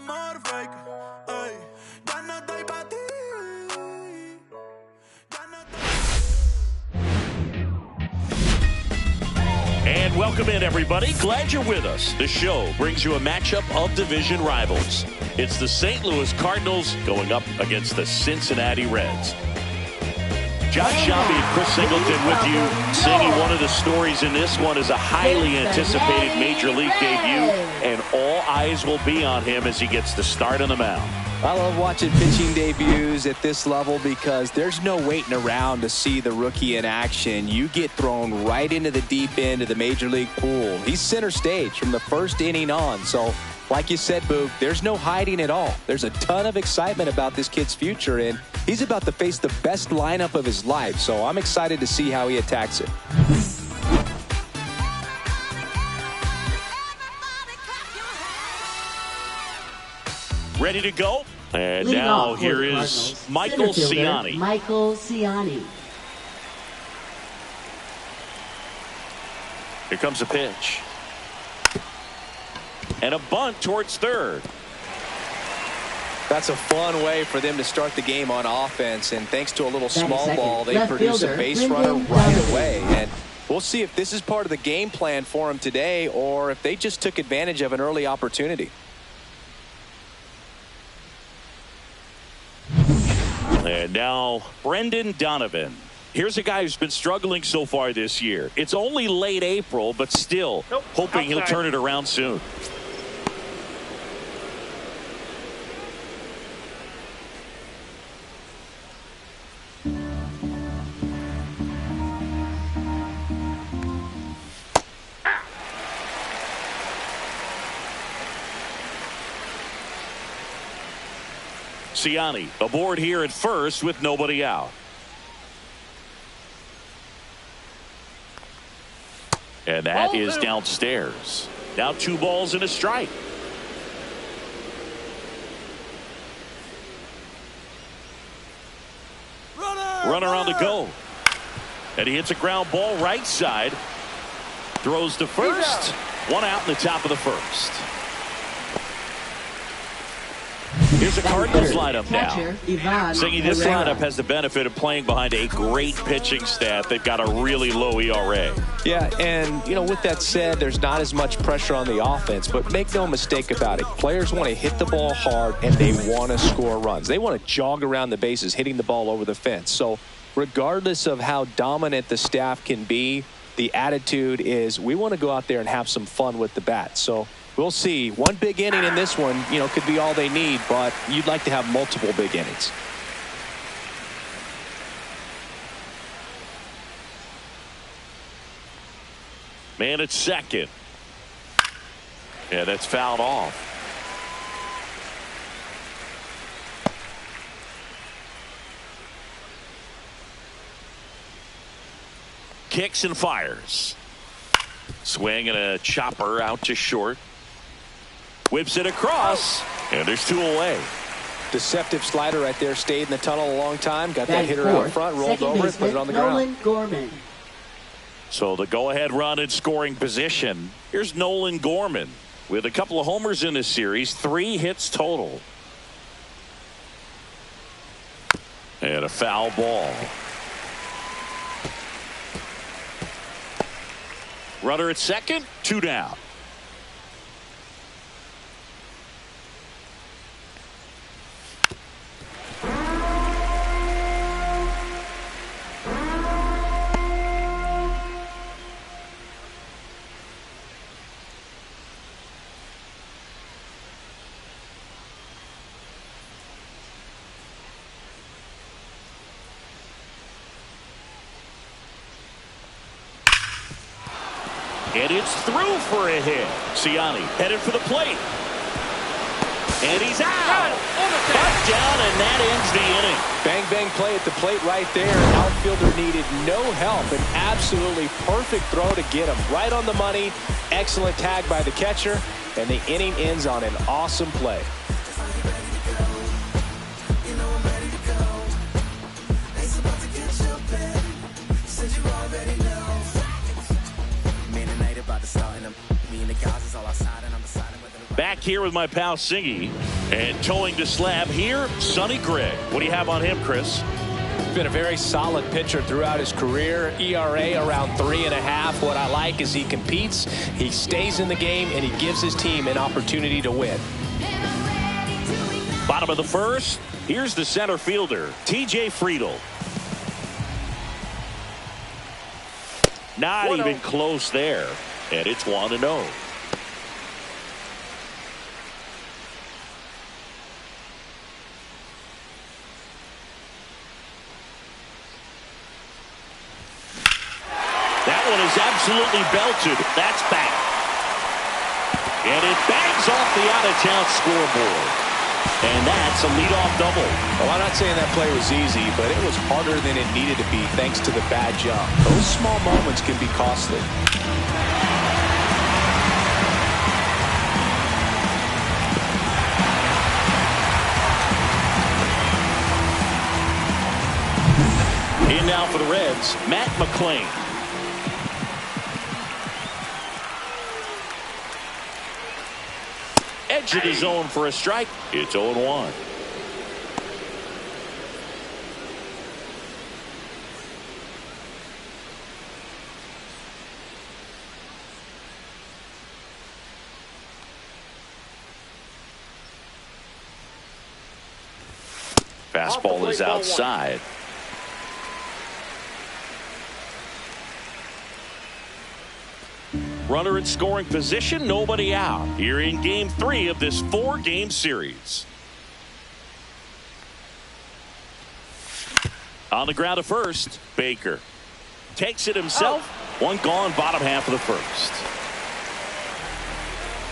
amor fake. Ey, ya no estoy pa' ti. Ya no estoy... And welcome in, everybody. Glad you're with us. The show brings you a matchup of division rivals. It's the St. Louis Cardinals going up against the Cincinnati Reds. John Shelby and Chris Singleton with you. Singy, one of the stories in this one is a highly anticipated Major League debut, and all eyes will be on him as he gets the start on the mound. I love watching pitching debuts at this level because there's no waiting around to see the rookie in action. You get thrown right into the deep end of the Major League pool. He's center stage from the first inning on. So, like you said, Boog, there's no hiding at all. There's a ton of excitement about this kid's future, and he's about to face the best lineup of his life. So I'm excited to see how he attacks it. Ready to go? And now here is Michael Ciani. Michael Ciani. Here comes a pitch. And a bunt towards third. That's a fun way for them to start the game on offense, and thanks to a little small ball, they produce a base runner right away. And we'll see if this is part of the game plan for them today or if they just took advantage of an early opportunity. And now Brendan Donovan. Here's a guy who's been struggling so far this year. It's only late April, but still hoping he'll turn it around soon. Ciani aboard here at first with nobody out. And that is downstairs. Now 2 balls and a strike. Runner on the go. And he hits a ground ball right side. Throws to first. 1 out in the top of the first. Here's the Cardinals lineup now. Singy, this lineup has the benefit of playing behind a great pitching staff. They've got a really low ERA. Yeah, and, with that said, there's not as much pressure on the offense, but make no mistake about it. Players want to hit the ball hard, and they want to score runs. They want to jog around the bases, hitting the ball over the fence. So regardless of how dominant the staff can be, the attitude is we want to go out there and have some fun with the bat. So we'll see. One big inning in this one, could be all they need, but you'd like to have multiple big innings. Man at second. Yeah, that's fouled off. Kicks and fires. Swing and a chopper out to short. Whips it across, and there's 2 away. Deceptive slider right there. Stayed in the tunnel a long time. Got that hitter out front, rolled over it, put it on the ground. Gorman. So the go-ahead run in scoring position. Here's Nolan Gorman with a couple of homers in this series. 3 hits total. And a foul ball. Runner at second, 2 down. And it's through for a hit. Ciani headed for the plate. And he's out. Butt down, and that ends the inning. Bang, bang play at the plate right there. Outfielder needed no help. An absolutely perfect throw to get him right on the money. Excellent tag by the catcher. And the inning ends on an awesome play. Me and the night about to start, and me and the guys is all outside, and I'm deciding whether to Back here with my pal Singy. And towing to slab here, Sonny Gregg. What do you have on him, Chris? Been a very solid pitcher throughout his career. ERA around 3.5. What I like is he competes, he stays in the game, and he gives his team an opportunity to win. Bottom of the first, here's the center fielder, T.J. Friedel. Not even close there, and it's 1-0. That one is absolutely belted. That's back. And it bangs off the out-of-town scoreboard. And that's a leadoff double. Well, I'm not saying that play was easy, but it was harder than it needed to be thanks to the bad jump. Those small moments can be costly. In now for the Reds, Matt McClain. Edge of the zone for a strike. It's 0-1. Fastball is outside. Runner in scoring position, nobody out. Here in game 3 of this 4-game series. On the ground at first, Baker takes it himself. One gone, bottom half of the first.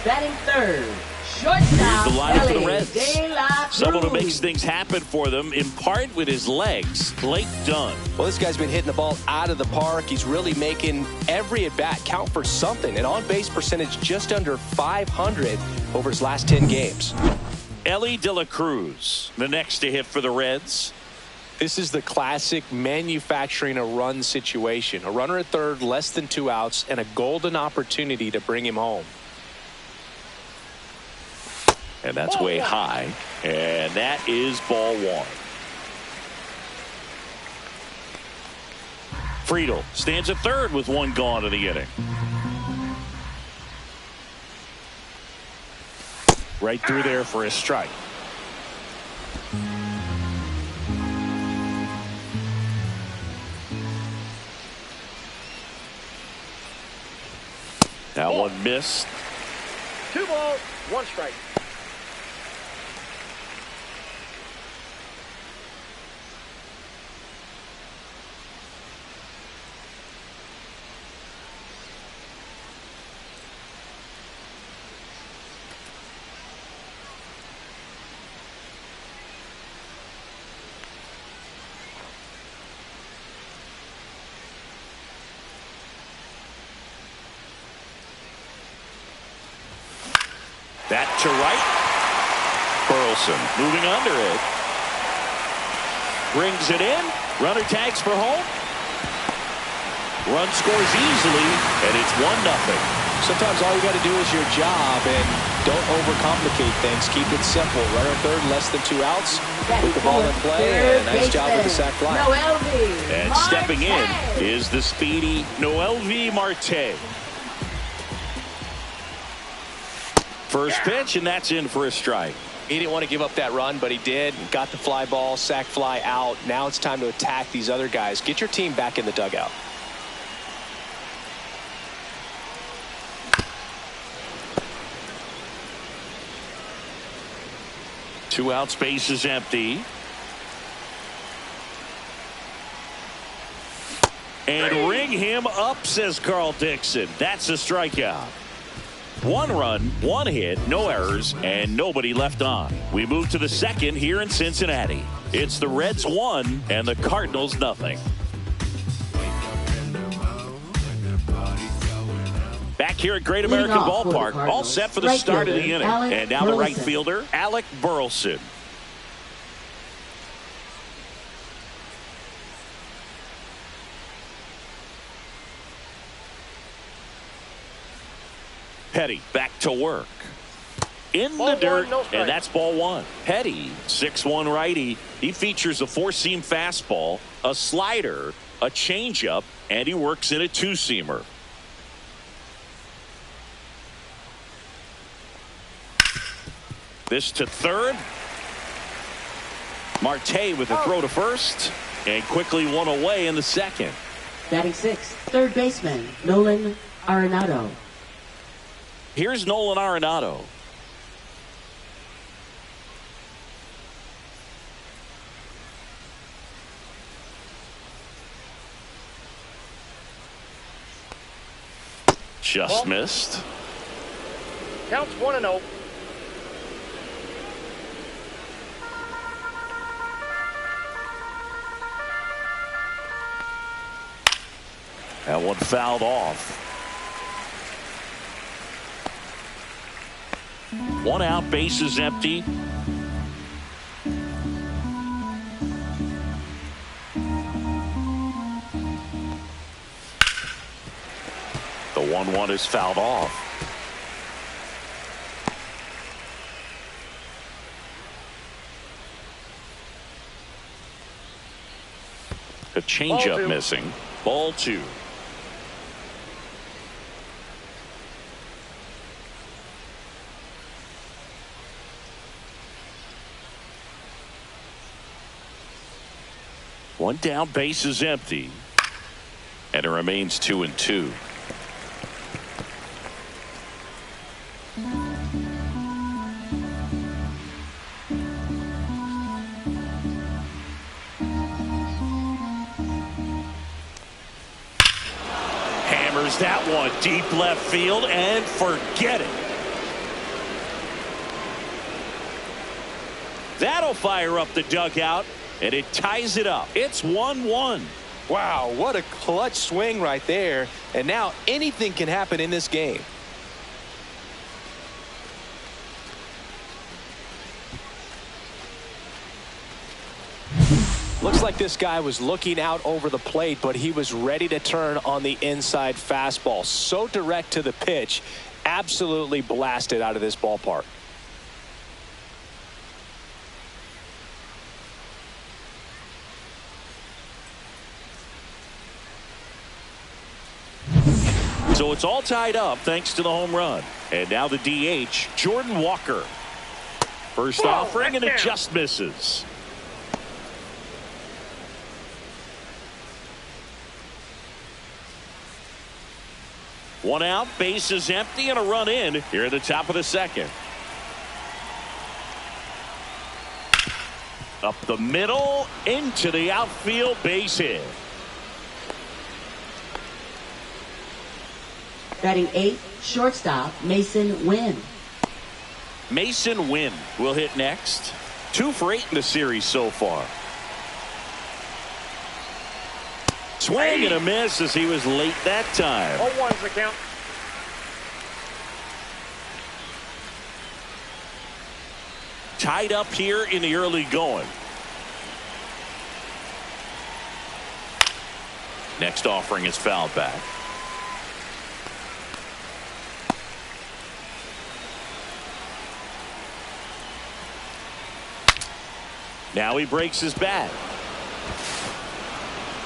Batting third, Here's shortstop, the lineup for the Ellis Reds. De La Cruz. Someone who makes things happen for them, in part with his legs, Blake Dunn. Well, this guy's been hitting the ball out of the park. He's really making every at-bat count for something. An on-base percentage just under 500 over his last 10 games. Ellie De La Cruz, the next to hit for the Reds. This is the classic manufacturing a run situation. A runner at third, less than 2 outs, and a golden opportunity to bring him home. And that's way high. And that is ball 1. Friedel stands at third with 1 gone in the inning. Right through there for a strike. That one missed. 2 balls, 1 strike. That to right. Burleson moving under it. Brings it in. Runner tags for home. Run scores easily, and it's 1-0. Sometimes all you got to do is your job, and don't overcomplicate things. Keep it simple. Runner third, less than 2 outs. Put the ball in play, and nice job with the sac fly. And stepping in is the speedy Noelvi Marte. First pitch, and that's in for a strike. He didn't want to give up that run, but he did. Got the fly ball, sac fly out. Now it's time to attack these other guys. Get your team back in the dugout. Two out, space is empty. And ring him up, says Carl Dixon. That's a strikeout. 1 run, 1 hit, no errors, and nobody left on. We move to the second here in Cincinnati. It's the Reds 1 and the Cardinals nothing. Back here at Great American Ballpark, all set for the start of the inning. And now the right fielder, Alec Burleson. Petty back to work. in Ball the dirt, one, no strike. and that's ball one. Petty, 6'1" righty. He features a four-seam fastball, a slider, a changeup, and he works in a two-seamer. This to third. Marte with a throw to first, and quickly one away in the second. Batting sixth, third baseman, Nolan Arenado. Here's Nolan Arenado. Just missed. Counts 1-0. That one fouled off. One out, bases empty. The 1-1 is fouled off. A changeup missing. Ball two. One down, base is empty. And it remains 2-2. Hammers that one deep left field and forget it. That'll fire up the dugout. And it ties it up. It's 1-1. Wow, what a clutch swing right there. And now anything can happen in this game. Looks like this guy was looking out over the plate, but he was ready to turn on the inside fastball. So direct to the pitch. Absolutely blasted out of this ballpark. So it's all tied up thanks to the home run. And now the DH, Jordan Walker. First offering, and it just misses. One out, base is empty, and a run in here at the top of the second. Up the middle, into the outfield, base hit. Batting eighth, shortstop, Mason Wynn. Mason Wynn will hit next. 2 for 8 in the series so far. Swing and a miss as he was late that time. 0-1's the count. Tied up here in the early going. Next offering is fouled back. Now he breaks his bat.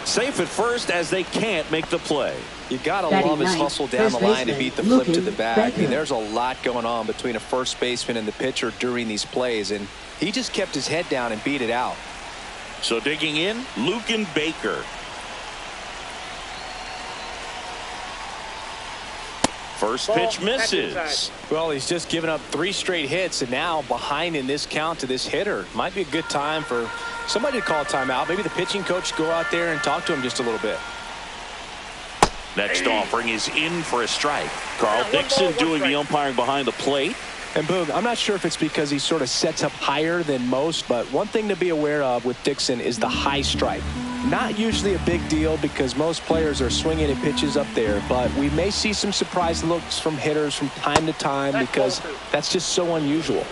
Safe at first as they can't make the play. You gotta love his hustle down the line to beat the flip to the bag. I mean, there's a lot going on between a first baseman and the pitcher during these plays, and he just kept his head down and beat it out. So digging in, Lucan Baker. First pitch misses. Well, he's just given up 3 straight hits, and now behind in this count to this hitter. Might be a good time for somebody to call a timeout. Maybe the pitching coach go out there and talk to him just a little bit. Next offering is in for a strike. Carl Dixon doing the umpiring behind the plate. And Boog, I'm not sure if it's because he sort of sets up higher than most, but one thing to be aware of with Dixon is the high strike. Not usually a big deal because most players are swinging at pitches up there, but we may see some surprise looks from hitters from time to time because that's just so unusual.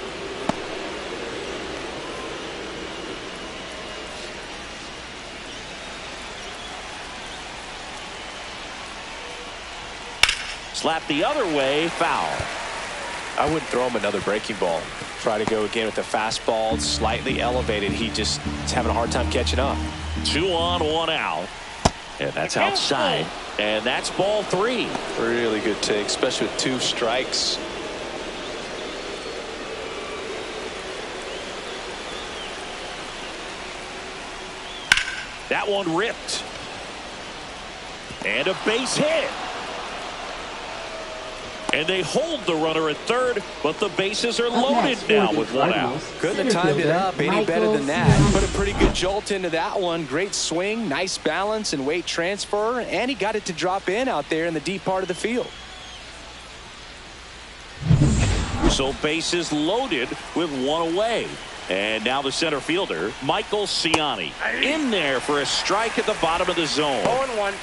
Slap the other way, foul. I wouldn't throw him another breaking ball. Try to go again with the fastball, slightly elevated. He just is having a hard time catching up. 2 on, 1 out. And that's outside. And that's ball 3. Really good take, especially with 2 strikes. That one ripped. And a base hit. And they hold the runner at third, but the bases are loaded now with 1 out. Couldn't have timed it up any better than that. Put a pretty good jolt into that one. Great swing, nice balance and weight transfer, and he got it to drop in out there in the deep part of the field. So bases loaded with 1 away. And now the center fielder, Louis Cincinnati, in there for a strike at the bottom of the zone. 0-1.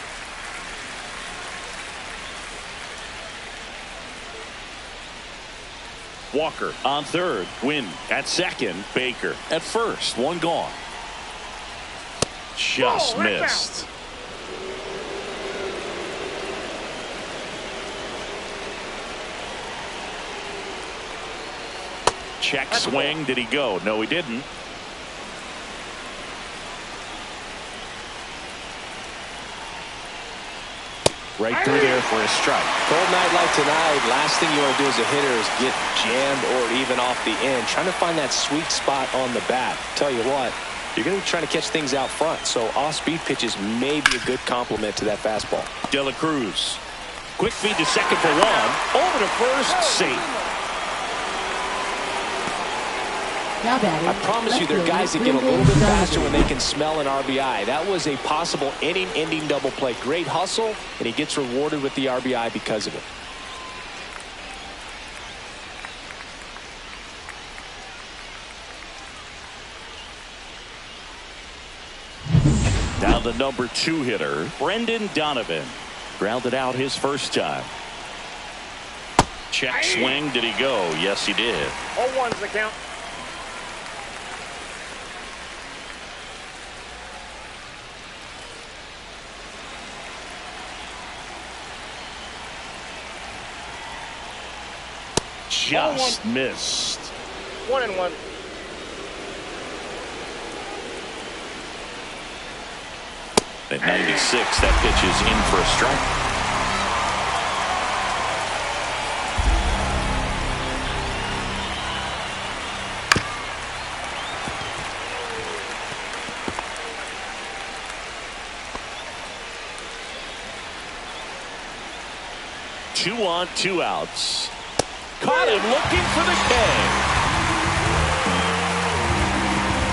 Walker on third. Wynn at second. Baker at first. 1 gone. Just missed. Check swing. Did he go? No, he didn't. Right through there for a strike. Cold night like tonight, last thing you want to do as a hitter is get jammed or even off the end. Trying to find that sweet spot on the bat. Tell you what, you're going to be trying to catch things out front, so off-speed pitches may be a good complement to that fastball. De La Cruz. Quick feed to second for 1. Over to first, safe. I promise you, there are guys that get a little bit faster when they can smell an RBI. That was a possible inning-ending double play. Great hustle, and he gets rewarded with the RBI because of it. Now the number 2 hitter, Brendan Donovan. Grounded out his first time. Check swing. Did he go? Yes, he did. 0-1's the count. Just missed. 1-1. At 96, that pitch is in for a strike. Two on, 2 outs. Caught him looking for the K.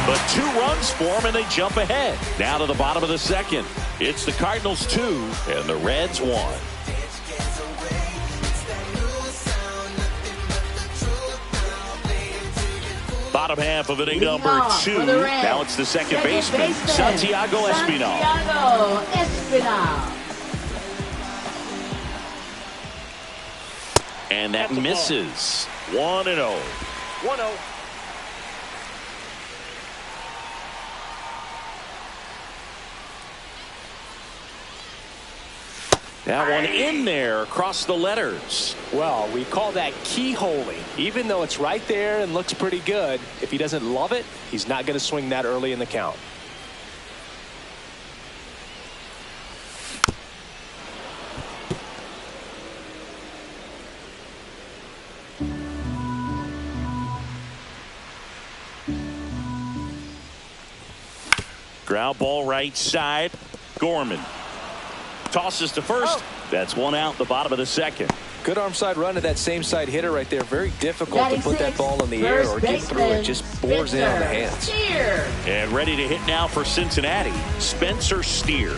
But 2 runs for him, and they jump ahead. Now to the bottom of the second. It's the Cardinals 2 and the Reds 1. Bottom half of inning number 2. Now it's the second baseman, Santiago Espinal. And that misses. 1-0. 1-0. That one in there across the letters. Well, we call that keyholing. Even though it's right there and looks pretty good, if he doesn't love it, he's not going to swing that early in the count. Ground ball right side. Gorman tosses to first. That's 1 out, the bottom of the second. Good arm side run to that same side hitter right there. Very difficult to put that ball in the air or get through it. Just bores in on the hands. And ready to hit now for Cincinnati, Spencer Steer.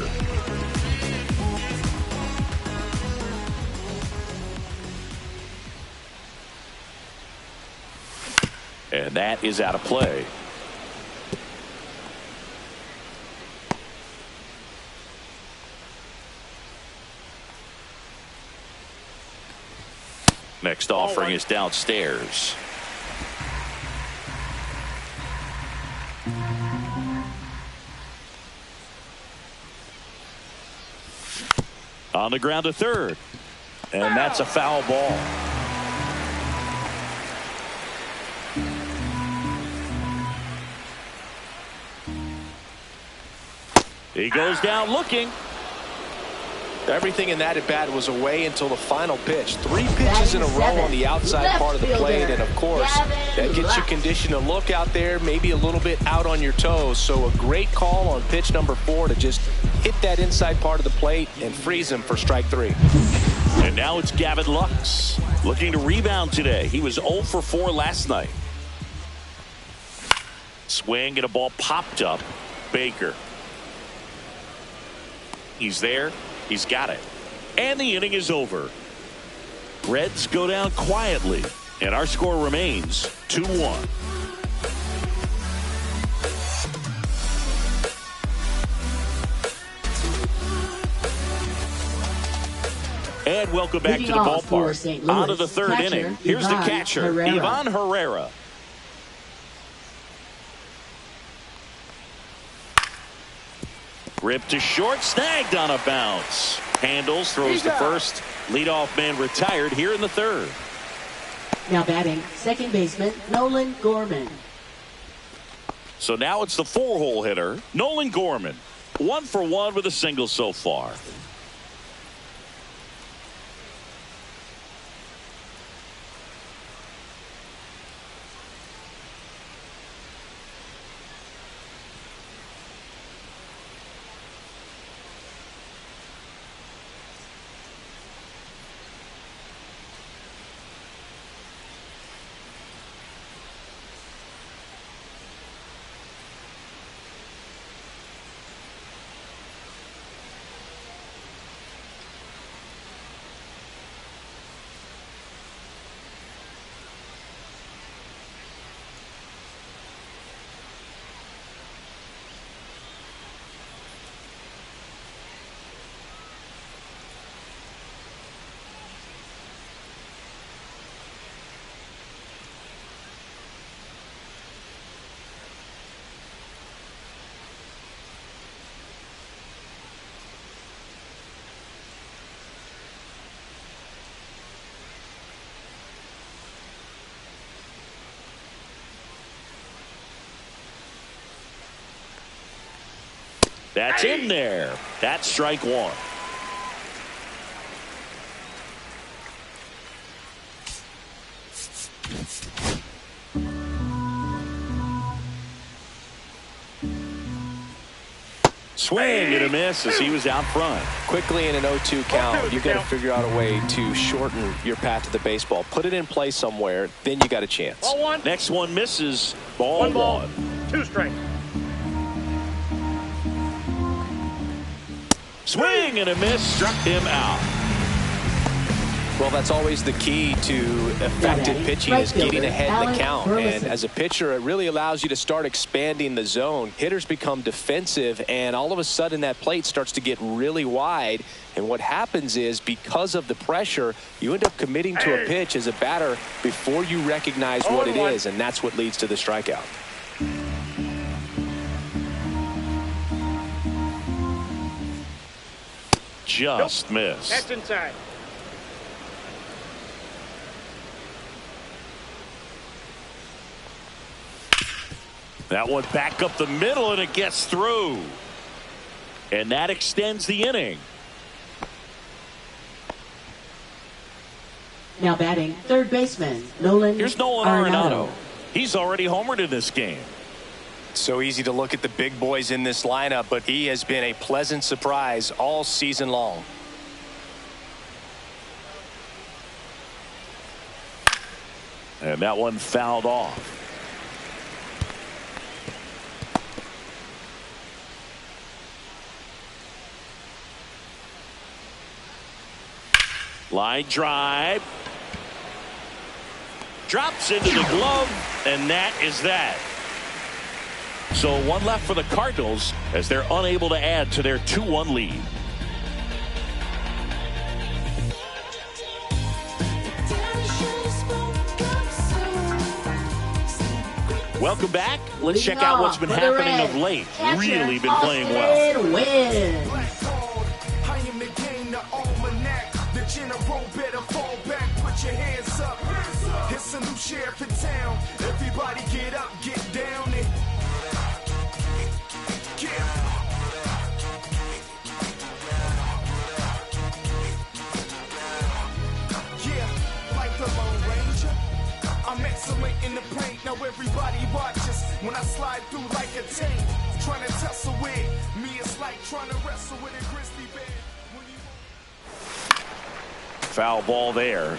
And that is out of play. Next offering is downstairs. On the ground to third. And that's a foul ball. He goes down looking. Everything in that at bat was away until the final pitch. 3 pitches in a row on the outside part of the plate, and of course that gets you conditioned to look out there, maybe a little bit out on your toes. So a great call on pitch number 4 to just hit that inside part of the plate and freeze him for strike 3. And now it's Gavin Lux looking to rebound today. He was 0 for 4 last night. Swing and a ball popped up. Baker. He's there. He's got it. And the inning is over. Reds go down quietly. And our score remains 2-1. And welcome back to the ballpark. On to the third inning. Here's the catcher, Ivan Herrera. Ripped to short, snagged on a bounce. Handles, throws to first. Leadoff man retired here in the third. Now batting, second baseman, Nolan Gorman. So now it's the 4-hole hitter, Nolan Gorman. 1 for 1 with a single so far. That's in there. That's strike 1. Swing and a miss as he was out front. Quickly in an 0-2 count, you've got to figure out a way to shorten your path to the baseball. Put it in play somewhere, then you got a chance. Ball 1. Next one misses. Ball 1. 2 strikes. Swing and a miss, struck him out. Well, that's always the key to effective pitching, is getting ahead in the count. And as a pitcher, it really allows you to start expanding the zone. Hitters become defensive, and all of a sudden that plate starts to get really wide. And what happens is, because of the pressure, you end up committing to a pitch as a batter before you recognize what it is, and that's what leads to the strikeout. Just missed. That's inside. That one back up the middle, and it gets through. And that extends the inning. Now batting, third baseman, Nolan. Here's Nolan Arenado. He's already homered in this game. So easy to look at the big boys in this lineup, but he has been a pleasant surprise all season long. And that one fouled off. Line drive. Drops into the glove, and that is that. So one left for the Cardinals as they're unable to add to their 2-1 lead. Welcome back. Let's check out what's been happening of late. Really been playing well. Your hands up. It's a new sheriff in town. Everybody get up, get down, and Isolate in the paint, now everybody watches when I slide through like a tank. Trying to tussle with me, it's like trying to wrestle with a grizzly bear. Foul ball there.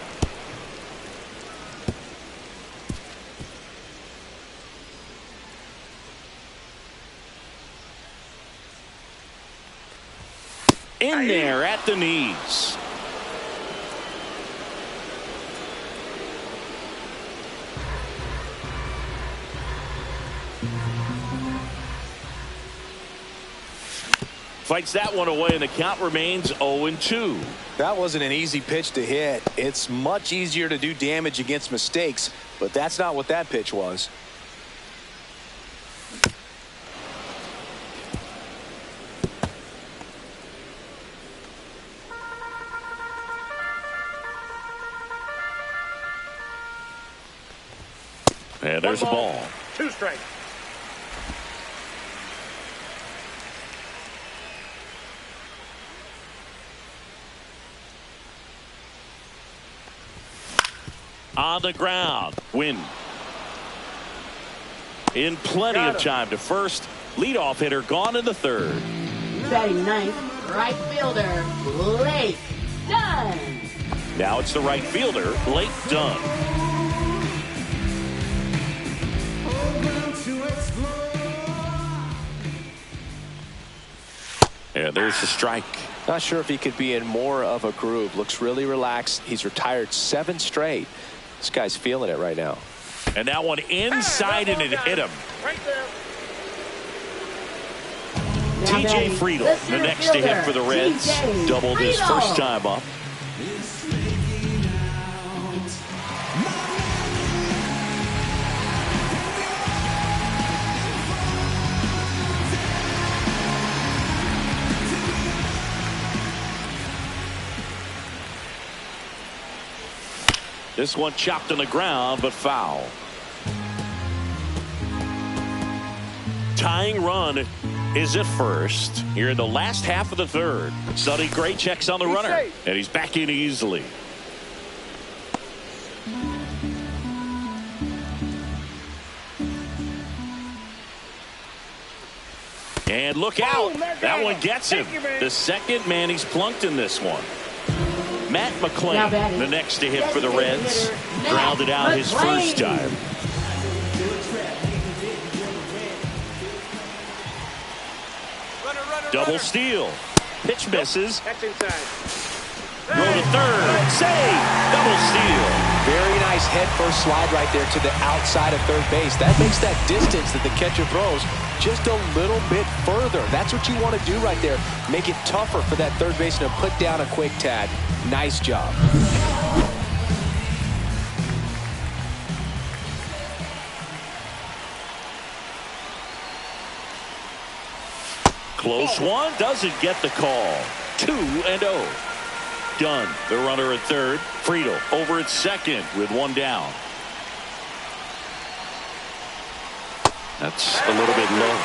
In there at the knees. Fights that one away, and the count remains 0-2. That wasn't an easy pitch to hit. It's much easier to do damage against mistakes, but that's not what that pitch was. And there's the ball. 2 strikes. On the ground. Win. In plenty of time to first. Leadoff hitter gone in the third. Batting ninth, right fielder, Blake Dunn. Now it's the right fielder, Blake Dunn. And there's the strike. Not sure if he could be in more of a groove. Looks really relaxed. He's retired 7 straight. This guy's feeling it right now. And that one inside, and it hit him. Right there. TJ Friedel, the next to hit for the Reds. Doubled his first time up. This one chopped on the ground, but foul. Tying run is at first here in the last half of the third. Sonny Gray checks on the runner, and he's back in easily. And look out. That one gets him. The second man he's plunked in this one. Matt McClain, the next to hit for the Reds. Grounded out his first time. Double steal. Pitch misses. That's inside. Go to third. Save. Double steal. Very nice head first slide right there to the outside of third base. That makes that distance that the catcher throws just a little bit further. That's what you want to do right there. Make it tougher for that third baseman to put down a quick tag. Nice job. Close one. Doesn't get the call. 2-0. Dunn, the runner at third. Friedel over at second with one down. That's a little bit low.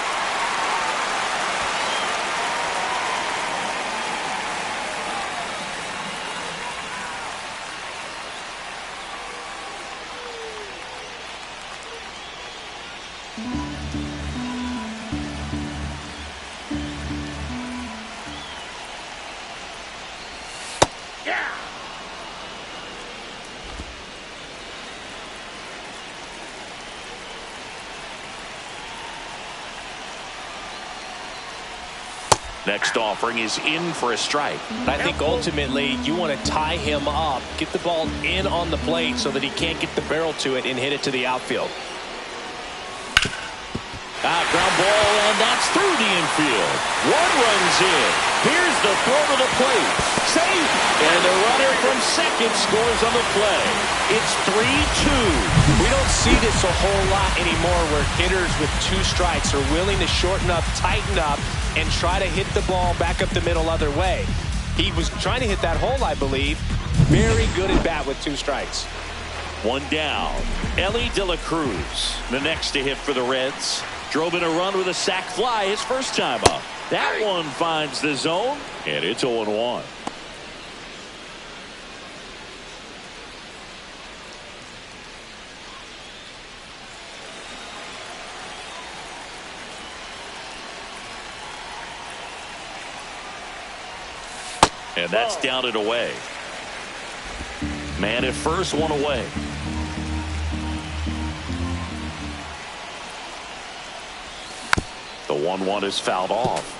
Next offering is in for a strike. I think ultimately you want to tie him up, get the ball in on the plate so that he can't get the barrel to it and hit it to the outfield. Ground ball, and that's through the infield. One runs in. Here's the throw to the plate. Safe. And the runner from second scores on the play. It's 3-2. We don't see this a whole lot anymore where hitters with 2 strikes are willing to shorten up, tighten up, and try to hit the ball back up the middle other way. He was trying to hit that hole, I believe. Very good at bat with 2 strikes. One down. Ellie De La Cruz, the next to hit for the Reds. Drove in a run with a sac fly his first time up. That one finds the zone, and it's 0-1. And that's down and away. Man at first, one away. The 1-1 is fouled off.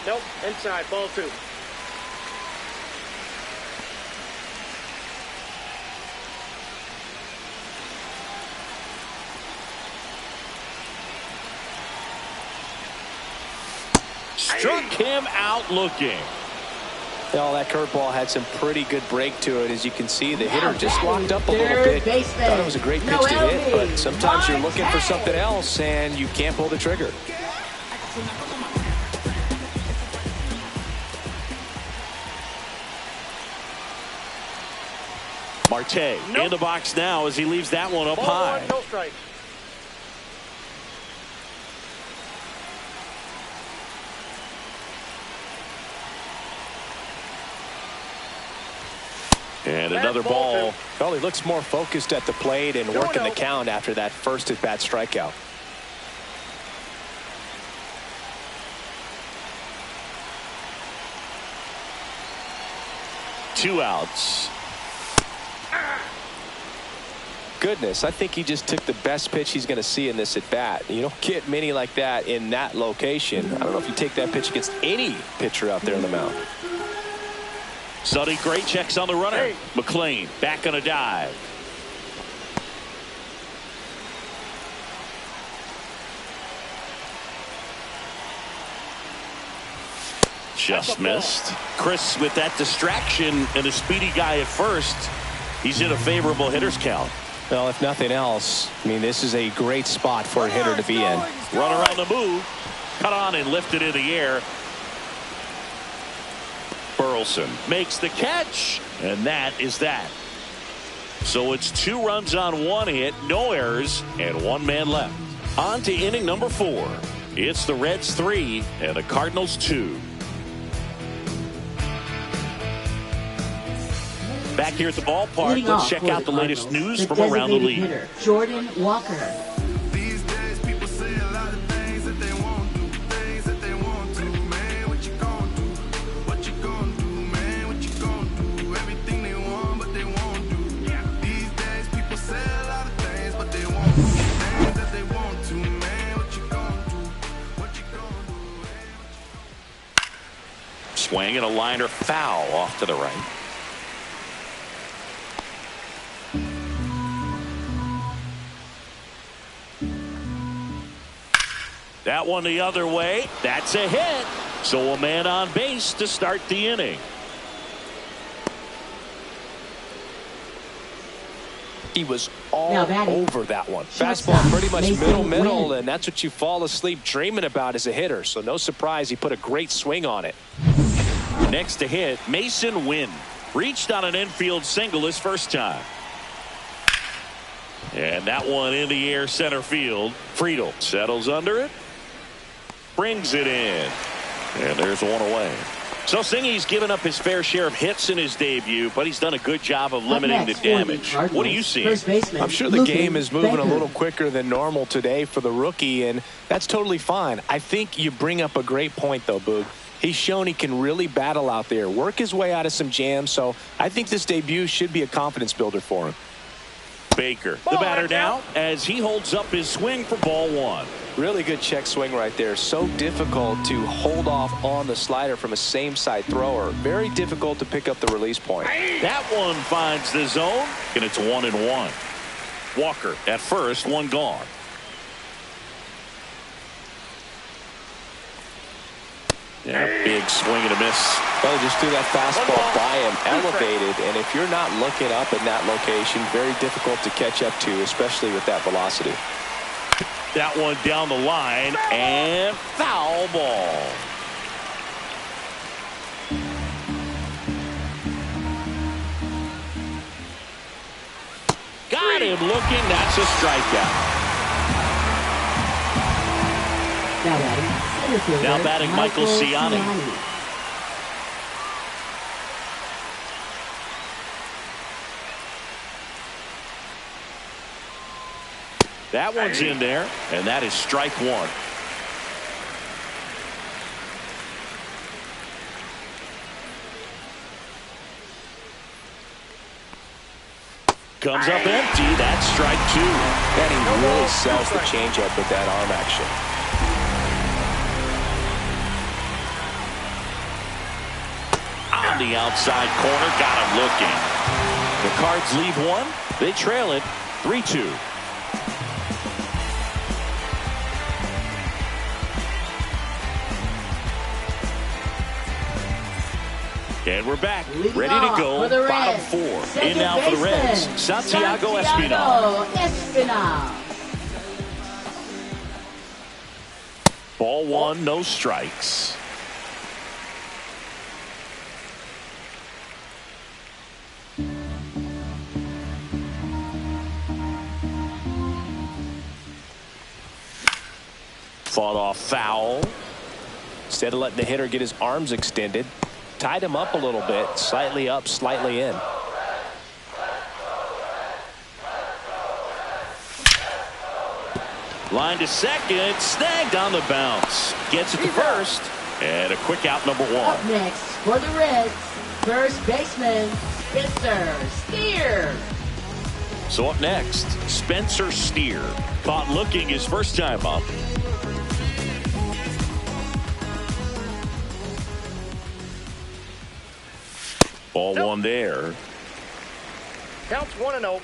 Nope, inside, ball 2. Struck him out looking. Well, that curveball had some pretty good break to it. As you can see, the hitter just locked up a little bit. Thought it was a great pitch to hit, but sometimes you're looking for something else and you can't pull the trigger. Marte in the box now as he leaves that one up high. No strike. And another ball. Well, he looks more focused at the plate and working the count after that first at-bat strikeout. Two outs. Goodness, I think he just took the best pitch he's going to see in this at-bat. You don't get many like that in that location. I don't know if you take that pitch against any pitcher out there on the mound. Sonny Gray checks on the runner. Hey. McLean back on a dive. Just missed. Chris with that distraction and a speedy guy at first. He's in a favorable hitter's count. Well, if nothing else, I mean, this is a great spot for a hitter to be in. Run around the move. Cut on and lifted in the air. Burleson makes the catch, and that is that. So it's 2 runs on 1 hit, no errors, and 1 man left. On to inning number 4. It's the Reds 3 and the Cardinals 2. Back here at the ballpark, let's check out the latest news from around the league. Hitter, Jordan Walker. These days people say a lot of things that they won't do, things that they won't do, man. What you gonna do? What you gonna do, man? What you gonna do? Everything they want, but they won't do. These days people say a lot of things, but they won't do things that they want to, man. What you gonna do? What you gonna do, man? Swing and a liner foul off to the right. That one the other way. That's a hit. So a man on base to start the inning. He was all over that one. Fastball pretty much middle, and that's what you fall asleep dreaming about as a hitter. So no surprise he put a great swing on it. Next to hit, Mason Wynn. Reached on an infield single his first time. And that one in the air center field. Friedel settles under it. Brings it in. And there's one away. So Singy's given up his fair share of hits in his debut, but he's done a good job of limiting the damage. What do you see? I'm sure the game is moving a little quicker than normal today for the rookie, and that's totally fine. I think you bring up a great point, though, Boog. He's shown he can really battle out there, work his way out of some jams, so I think this debut should be a confidence builder for him. Baker, the batter now, as he holds up his swing for ball 1. Really good check swing right there. So difficult to hold off on the slider from a same side thrower. Very difficult to pick up the release point. That one finds the zone, and it's 1-1. Walker at first, 1 gone. Yeah, big swing and a miss. Well, just threw that fastball by him, elevated, and if you're not looking up in that location, very difficult to catch up to, especially with that velocity. That one down the line, and foul ball. Got him looking. That's a strikeout. Now batting Michael Ciani. That one's in there, and that is strike one. Comes up empty. That's strike two. And he really sells the changeup with that arm action. On the outside corner, got him looking. The Cards leave one. They trail it 3-2. And we're back, ready to go. Bottom four. In now for the Reds, Santiago Espinal. Ball one, no strikes. Fought off foul. Instead of letting the hitter get his arms extended, tied him up a little bit, slightly up, slightly in. Line to second, snagged on the bounce. Gets it to first, and a quick out, number one. Up next for the Reds, first baseman Spencer Steer. So up next, Spencer Steer. Caught looking his first time up. Ball one there. Counts 1-0.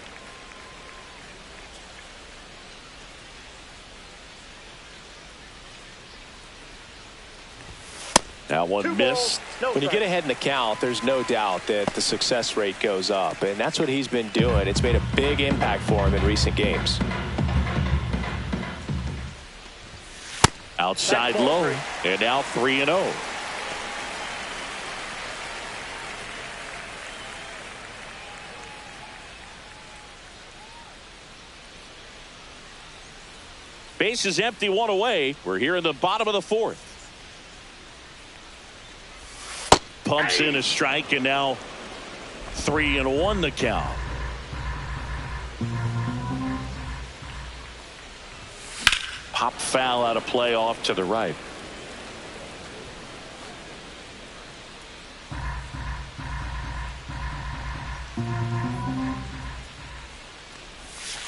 That one missed. When you get ahead in the count, there's no doubt that the success rate goes up, and that's what he's been doing. It's made a big impact for him in recent games. Outside low, and now 3-0. Base is empty, one away. We're here in the bottom of the fourth. Pumps in a strike, and now 3-1 the count. Pop foul out of play off to the right.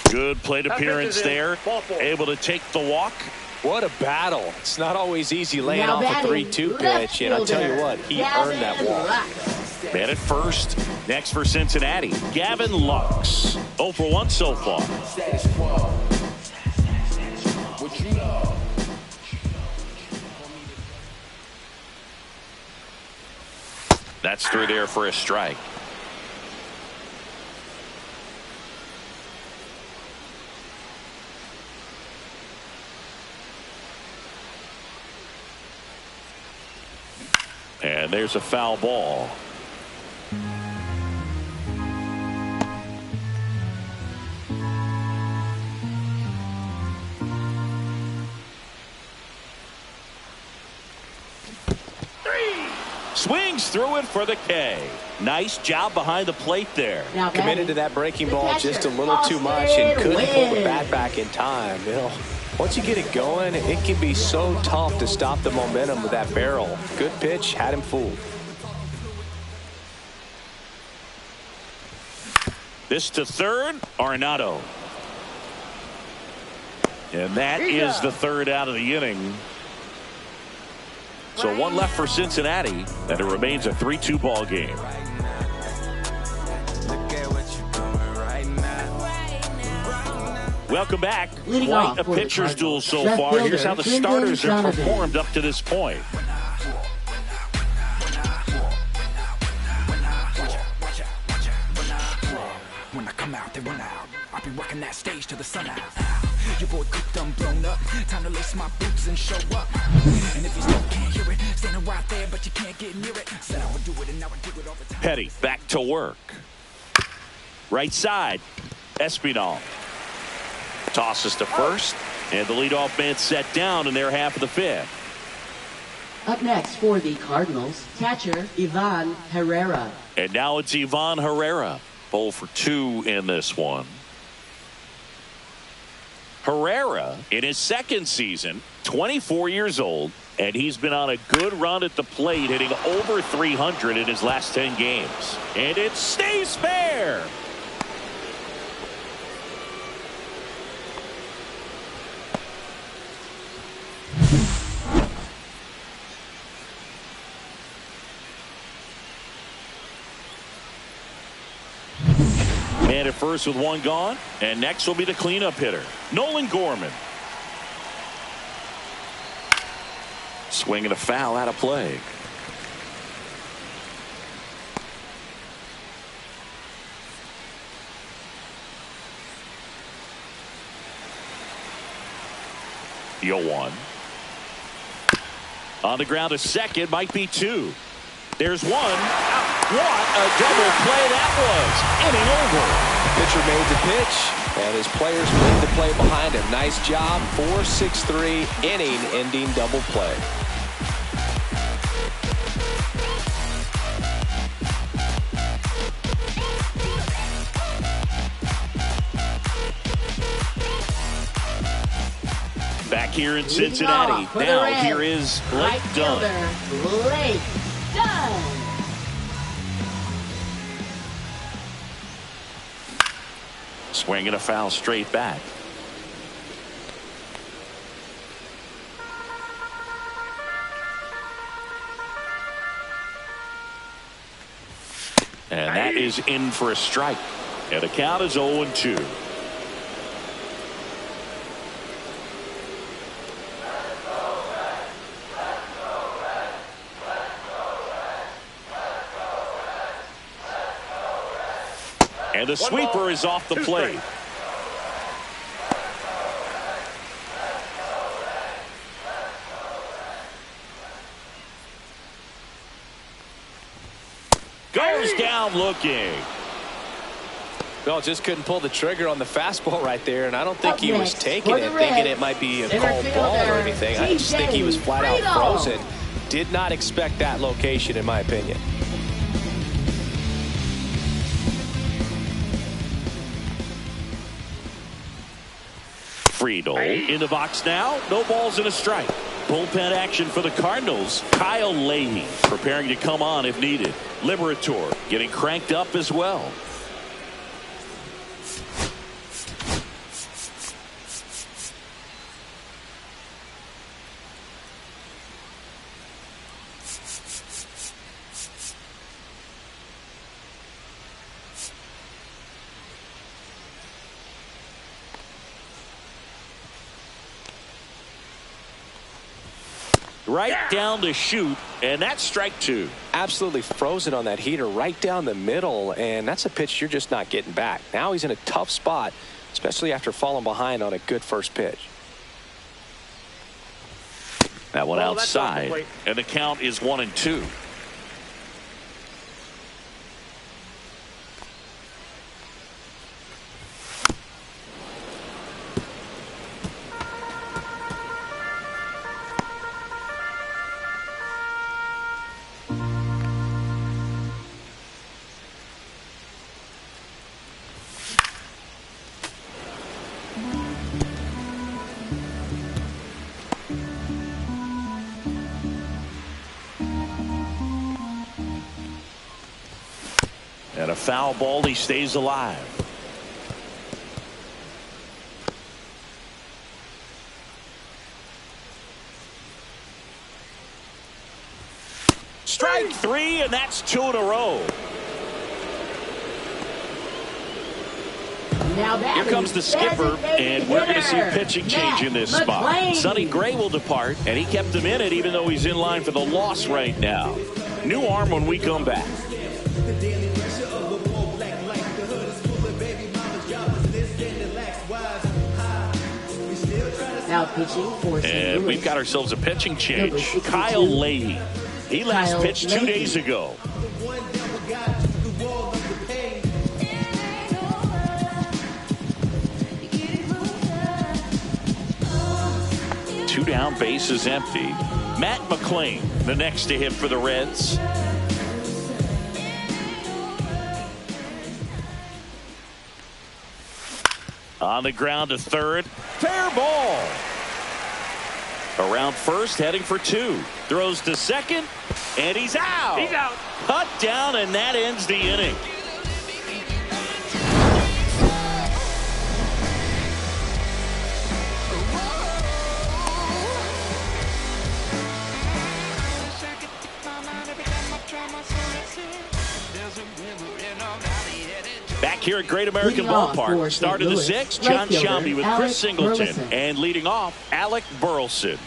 Good plate appearance there. Able to take the walk. What a battle. It's not always easy laying off a 3-2 pitch, and I'll tell you what, he earned that walk. Man at first. Next for Cincinnati, Gavin Lux. 0 for 1 so far. That's through there for a strike. And there's a foul ball. Swings through it for the K. Nice job behind the plate there. Committed to that breaking ball just a little too much and couldn't pull the bat back in time. You know, once you get it going, it can be so tough to stop the momentum with that barrel. Good pitch, had him fooled. This to third, Arenado. And that is the third out of the inning. So one left for Cincinnati, and it remains a 3-2 ball game. Welcome back. Quite a pitcher's duel so far. Here's how the starters have performed up to this point. When I come out, they run out. I'll be working that stage till the sun out. Your boy cooked, I'm blown up. Time to lace my boots and show up. And if you still can't hear it, standing right there, but you can't get near it. Said I would do it, and now I do it all the time. Petty back to work. Right side, Espinal. Tosses to first, and the leadoff man set down in their half of the fifth. Up next for the Cardinals, catcher Ivan Herrera. And now it's Ivan Herrera. 0 for 2 in this one. Herrera, in his second season, 24 years old, and he's been on a good run at the plate, hitting over 300 in his last 10 games. And it stays fair. Man at first with one gone, and next will be the cleanup hitter, Nolan Gorman. Swing and a foul out of play. The 0-1. On the ground to second, might be two. There's one. Out. What a double play that was. Inning over. Pitcher made the pitch, and his players made the play behind him. Nice job. 4-6-3 inning-ending double play. Back here in Cincinnati. Now here is Blake Dunn. Blake Dunn. Swing and a foul straight back. And that is in for a strike. And the count is 0-2. And the sweeper is off the plate. Goes down looking. No, just couldn't pull the trigger on the fastball right there, and I don't think he was taking it, thinking it might be a called ball or anything. I just think he was flat out frozen. Did not expect that location, in my opinion. Friedel in the box now. No balls and a strike. Bullpen action for the Cardinals. Kyle Leahy preparing to come on if needed. Liberator getting cranked up as well. Right down the chute, and that's strike two. Absolutely frozen on that heater right down the middle, and that's a pitch you're just not getting back. Now he's in a tough spot, especially after falling behind on a good first pitch. That one outside, and the count is 1-2. And a foul ball, he stays alive. Strike three, and that's two in a row. Here comes the skipper, and we're going to see a pitching change in this spot. Sonny Gray will depart, and he kept him in it even though he's in line for the loss right now. New arm when we come back. Now pitching for and we've got ourselves a pitching change. Kyle Leahy. He last pitched 2 days ago. Two down, bases empty. Matt McClain, the next to hit for the Reds. On the ground to third. Fair ball. Around first, heading for 2. Throws to second, and he's out. He's out. Cut down, and that ends the inning. Back here at Great American Ballpark, start of the 6th, John Shambi with Chris Singleton. And leading off, Alec Burleson.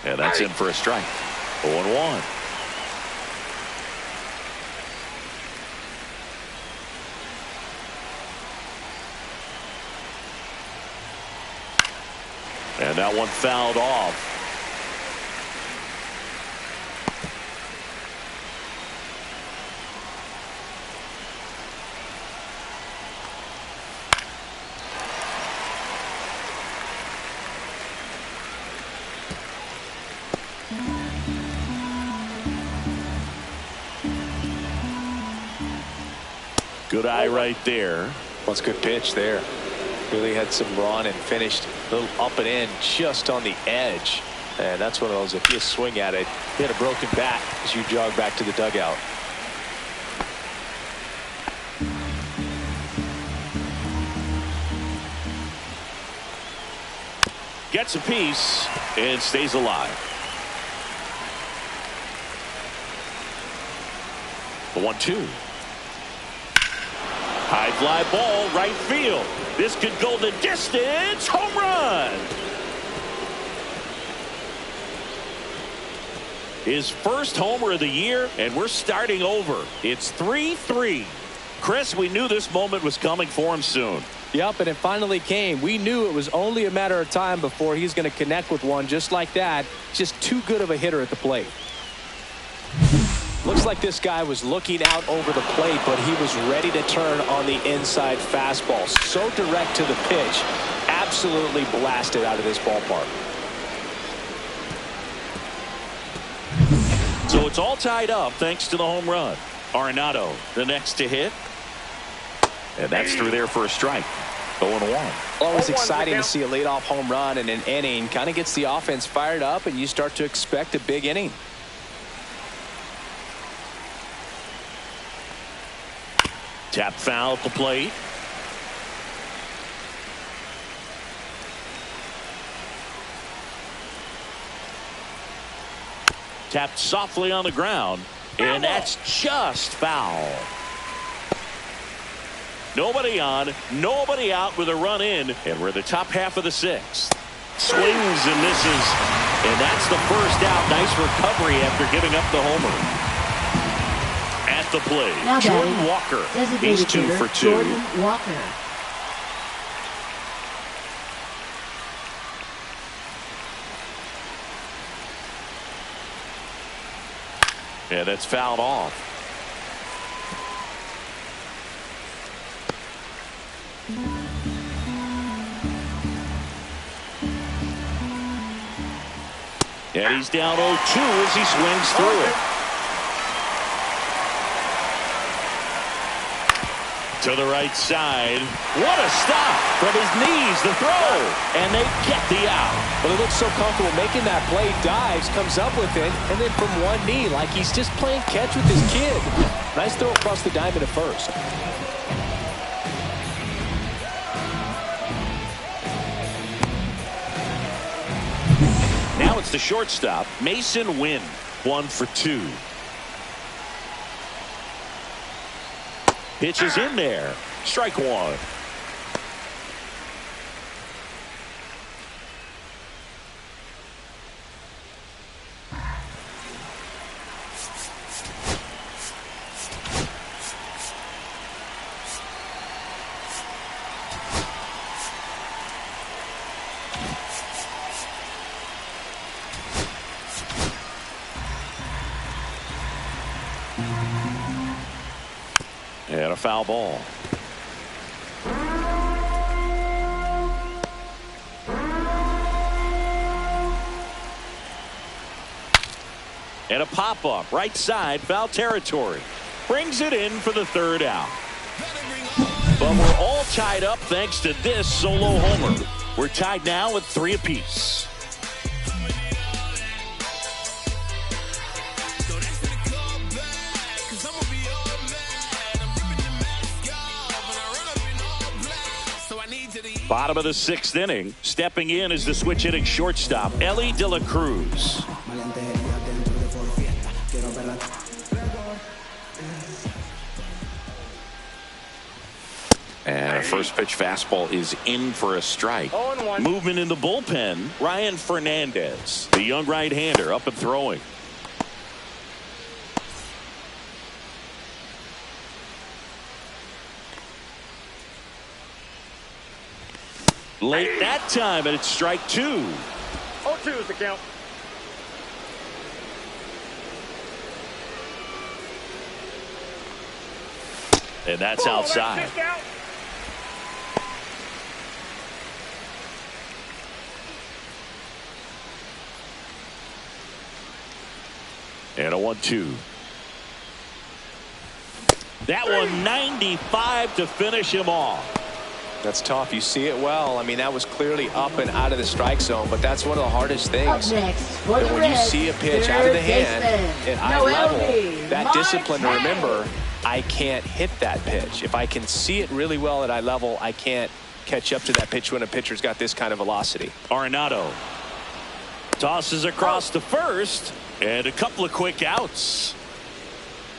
And that's in for a strike. 0-1. And that one fouled off. Good eye right there. Well, it's a good pitch there. Really had some run and finished a little up and in just on the edge. And that's one of those, if you swing at it, hit a broken bat as you jog back to the dugout. Gets a piece and stays alive. The 1-2. High fly ball, right field. This could go the distance. Home run. His first homer of the year, and we're starting over. It's 3-3. Chris, we knew this moment was coming for him soon. Yep, and it finally came. We knew it was only a matter of time before he's going to connect with one just like that. Just too good of a hitter at the plate. Looks like this guy was looking out over the plate, but he was ready to turn on the inside fastball. So direct to the pitch. Absolutely blasted out of this ballpark. So it's all tied up thanks to the home run. Arenado, the next to hit. And that's through there for a strike. 0-1. Always exciting to see a leadoff home run in an inning. Kind of gets the offense fired up, and you start to expect a big inning. Tap foul at the plate. Tapped softly on the ground, and that's just foul. Nobody on, nobody out with a run in, and we're at the top half of the 6th. Swings and misses, and that's the first out. Nice recovery after giving up the homer. At the plate, Now Jordan batting, Walker. designated He's 2 hitter, for 2. Jordan Walker. Yeah, that's fouled off. And he's down 0-2 as he swings through it. To the right side. What a stop from his knees, the throw, and they get the out. But it looks so comfortable making that play. Dives, comes up with it, and then from one knee, like he's just playing catch with his kid. Nice throw across the diamond at first. Now it's the shortstop, Mason Wynn, 1 for 2. Pitch is in there. Strike 1. And a foul ball. And a pop-up right side, foul territory. Brings it in for the third out. But we're all tied up thanks to this solo homer. We're tied now with 3 apiece. Bottom of the 6th inning. Stepping in is the switch hitting shortstop, Ellie De La Cruz. And a first pitch fastball is in for a strike. 0-1. Movement in the bullpen, Ryan Fernandez, the young right-hander, up and throwing. Late that time, and it's strike 2. 0-2 is the count. And that's outside. Kick out. And a 1-2. That one 95 to finish him off. That's tough. You see it well. I mean, that was clearly up and out of the strike zone, but that's one of the hardest things. Up next for the When you Reds, see a pitch out of the hand baseman, at eye level, that Noel discipline to Marte. remember, I can't hit that pitch. If I can see it really well at eye level, I can't catch up to that pitch when a pitcher's got this kind of velocity. Arenado tosses across to first, and a couple of quick outs.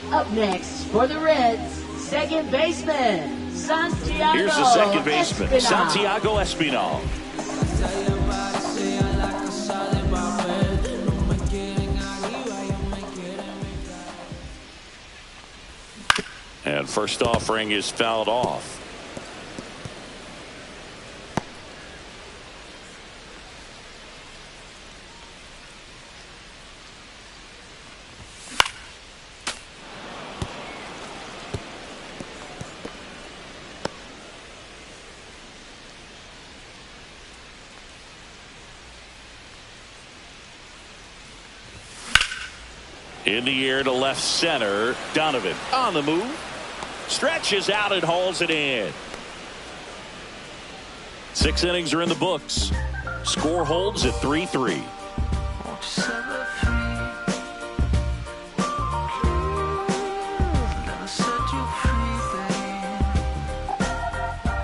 Up next for the Reds, second baseman, Santiago. Here's the second baseman, Espinal. Santiago Espinal. And first offering is fouled off. In the air to left center, Donovan on the move. Stretches out and hauls it in. 6 innings are in the books. Score holds at 3-3.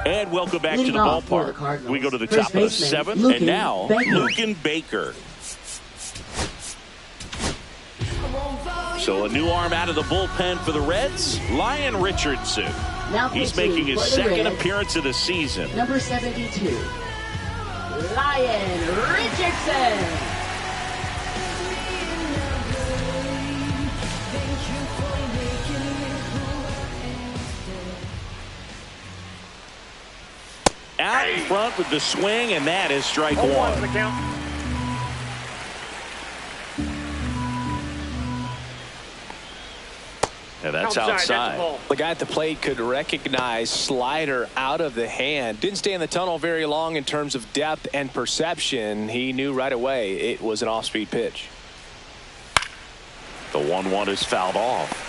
And welcome back to the Leading off for the ballpark. Cardinals, We go to the first top of the baseman, 7th, Luken and now Baker. Luken Baker. So a new arm out of the bullpen for the Reds, Lyon Richardson. Now He's pitching making his for the second Reds, appearance of the season. number 72, Lyon Richardson. Out in front with the swing, and that is strike 0-1 is one. the count. And that's That's a outside. ball. The guy at the plate could recognize slider out of the hand. Didn't stay in the tunnel very long in terms of depth and perception. He knew right away it was an off-speed pitch. The 1-1 is fouled off.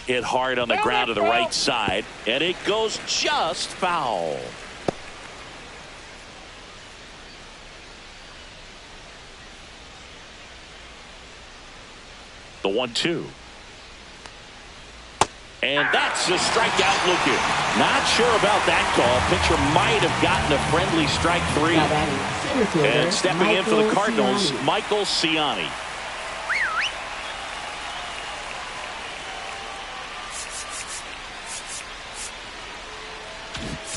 Hit hard on the ground to the right side, and it goes just foul. The 1-2. And that's a strikeout looking. Not sure about that call. Pitcher might have gotten a friendly strike 3. Now batting center fielder, And stepping in for the Michael Cardinals, Ciani. Michael Ciani.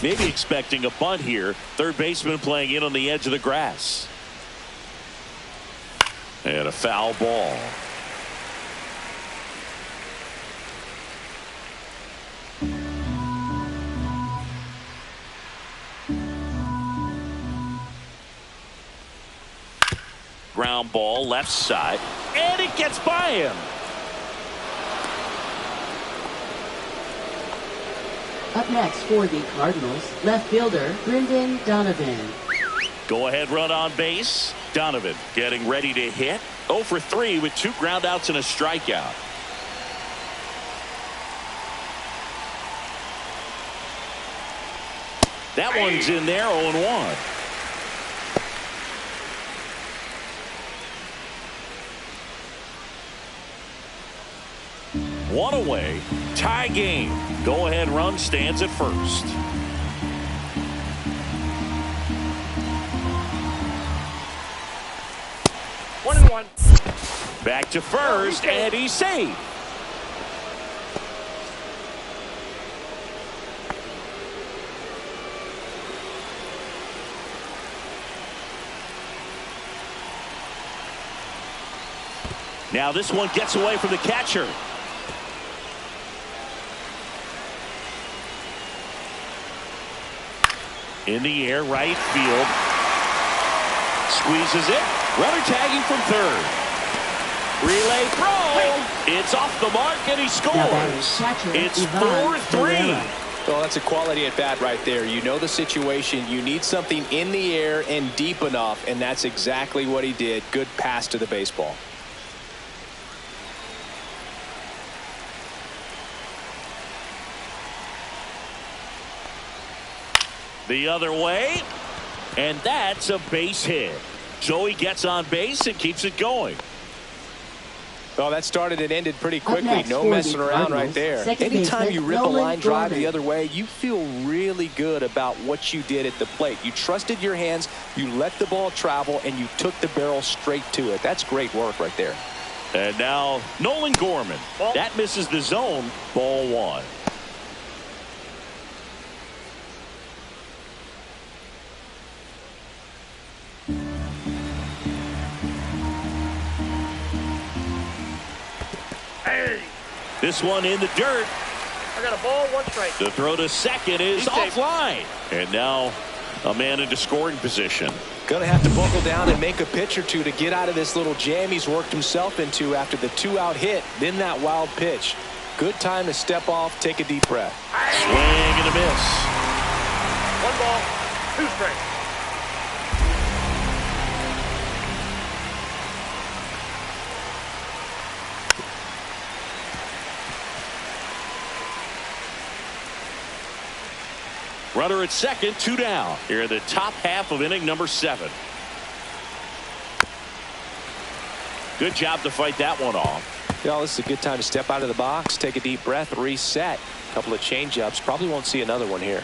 Maybe expecting a bunt here. Third baseman playing in on the edge of the grass. And a foul ball. Ground ball left side, and it gets by him. Up next for the Cardinals, left fielder Brendan Donovan. Go ahead run on base. Donovan getting ready to hit. 0 for 3 with 2 groundouts and a strikeout. That one's in there, 0-1. One away, tie game. Go ahead run stands at first. 1-1. Back to first, and he's safe. Now this one gets away from the catcher. In the air, right field. Squeezes it. Runner tagging from third. Relay throw. It's off the mark, and he scores. It's 4-3. Well, that's a quality at bat right there. You know the situation. You need something in the air and deep enough, and that's exactly what he did. Good pass to the baseball. The other way, and that's a base hit. So he gets on base and keeps it going. Well, that started and ended pretty quickly. No messing around right there. Anytime you rip a line drive the other way, you feel really good about what you did at the plate. You trusted your hands, you let the ball travel, and you took the barrel straight to it. That's great work right there. And now Nolan Gorman. That misses the zone. Ball 1. This one in the dirt. I got a ball, 1 strike. The throw to second is offline. And now a man into scoring position. Gonna have to buckle down and make a pitch or two to get out of this little jam he's worked himself into after the 2-out hit, then that wild pitch. Good time to step off, take a deep breath. Swing and a miss. 1 ball, 2 strikes. Runner at second, 2 down. Here in the top half of inning number 7. Good job to fight that one off. You know, this is a good time to step out of the box, take a deep breath, reset. A couple of change-ups. Probably won't see another one here.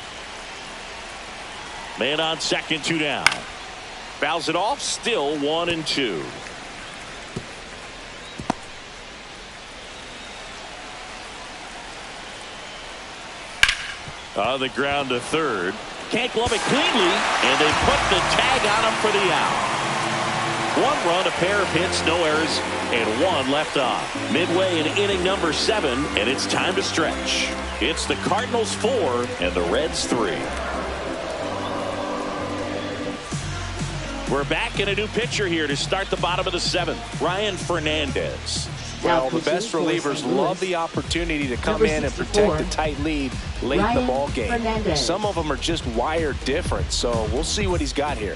Man on second, 2 down. Fouls it off, still 1-2. On the ground to third. Can't glove it cleanly, and they put the tag on him for the out. 1 run, a pair of hits, no errors, and 1 left on. Midway in inning number 7, and it's time to stretch. It's the Cardinals 4 and the Reds 3. We're back in a new pitcher here to start the bottom of the 7th. Ryan Fernandez. Well, the best relievers love the opportunity to come in and protect a tight lead late in the ball game. Some of them are just wired different, so we'll see what he's got here.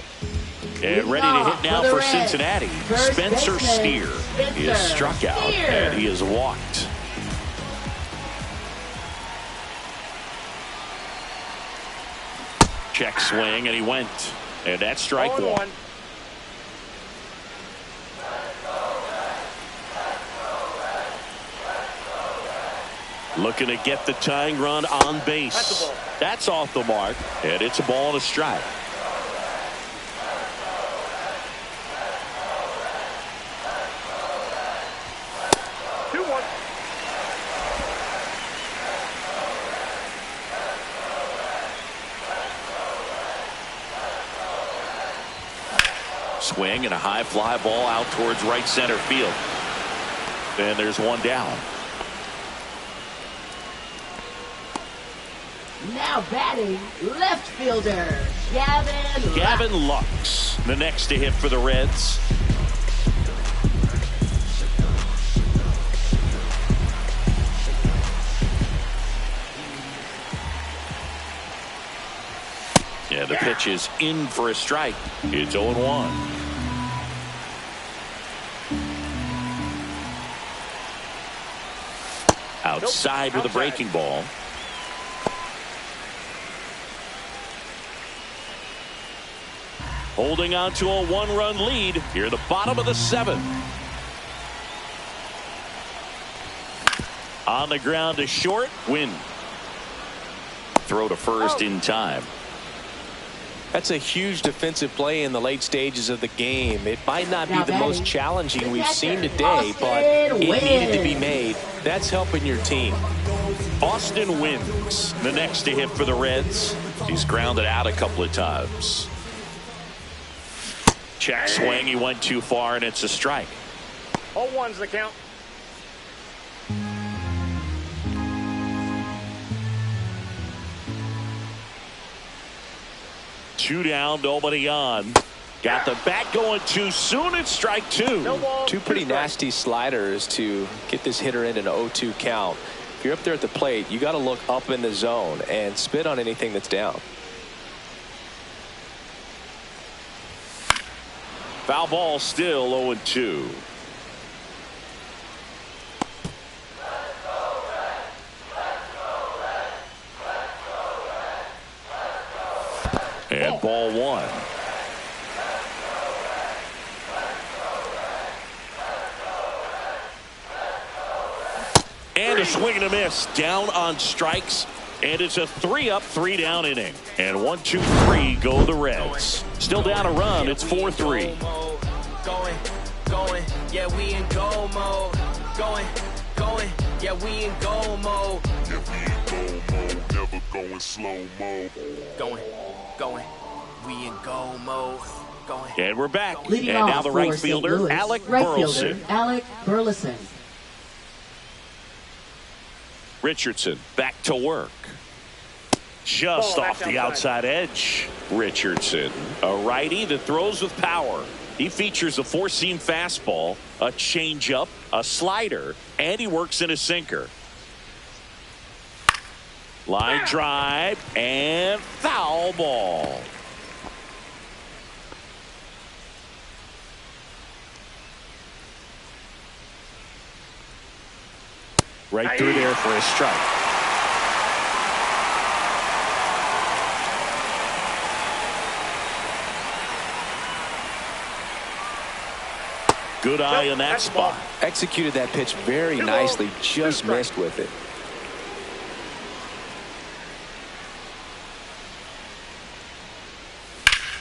And ready to hit now for Cincinnati. Spencer Steer is struck out, and he is walked. Check swing, and he went. And that's strike 1. Looking to get the tying run on base. That's off the mark, and it's a ball and a strike. Swing and a high fly ball out towards right center field. And there's 1 down. Now batting, left fielder, Gavin Lux. The next to hit for the Reds. And the pitch is in for a strike. It's 0-1. Outside with a breaking ball. Holding on to a one-run lead here at the bottom of the 7th. On the ground to short. Win. Throw to first in time. That's a huge defensive play in the late stages of the game. It might not be the most challenging we've seen today, but it needed to be made. That's helping your team. Austin Wins the next to hit for the Reds. He's grounded out a couple of times. Check swing. He went too far, and it's a strike. 0-1's the count. Two down, nobody on. Got the bat going too soon. It's strike 2. No ball, Two pretty nasty sliders to get this hitter in an 0-2 count. If you're up there at the plate, you got to look up in the zone and spit on anything that's down. Foul ball, still 0-2. And ball 1. And a swing and a miss. Down on strikes. And it's a 3-up, 3-down inning. And 1-2-3 go the Reds. Still down a run. It's 4-3. Going, yeah, we in go mode. Going, yeah, we in go mode. Yeah, we in go mode, never going slow mo. Going, we in go mode. Going. And we're back. Leading and off now the for right St. fielder, Louis, Alec right Burleson. fielder, Alec Burleson. Richardson back to work. Just Ball, off the outside edge. Richardson, a righty that throws with power. He features a four-seam fastball, a changeup, a slider, and he works in a sinker. Line drive and foul ball. Right through there for a strike. Good eye in that spot. Executed that pitch very nicely, just missed with it.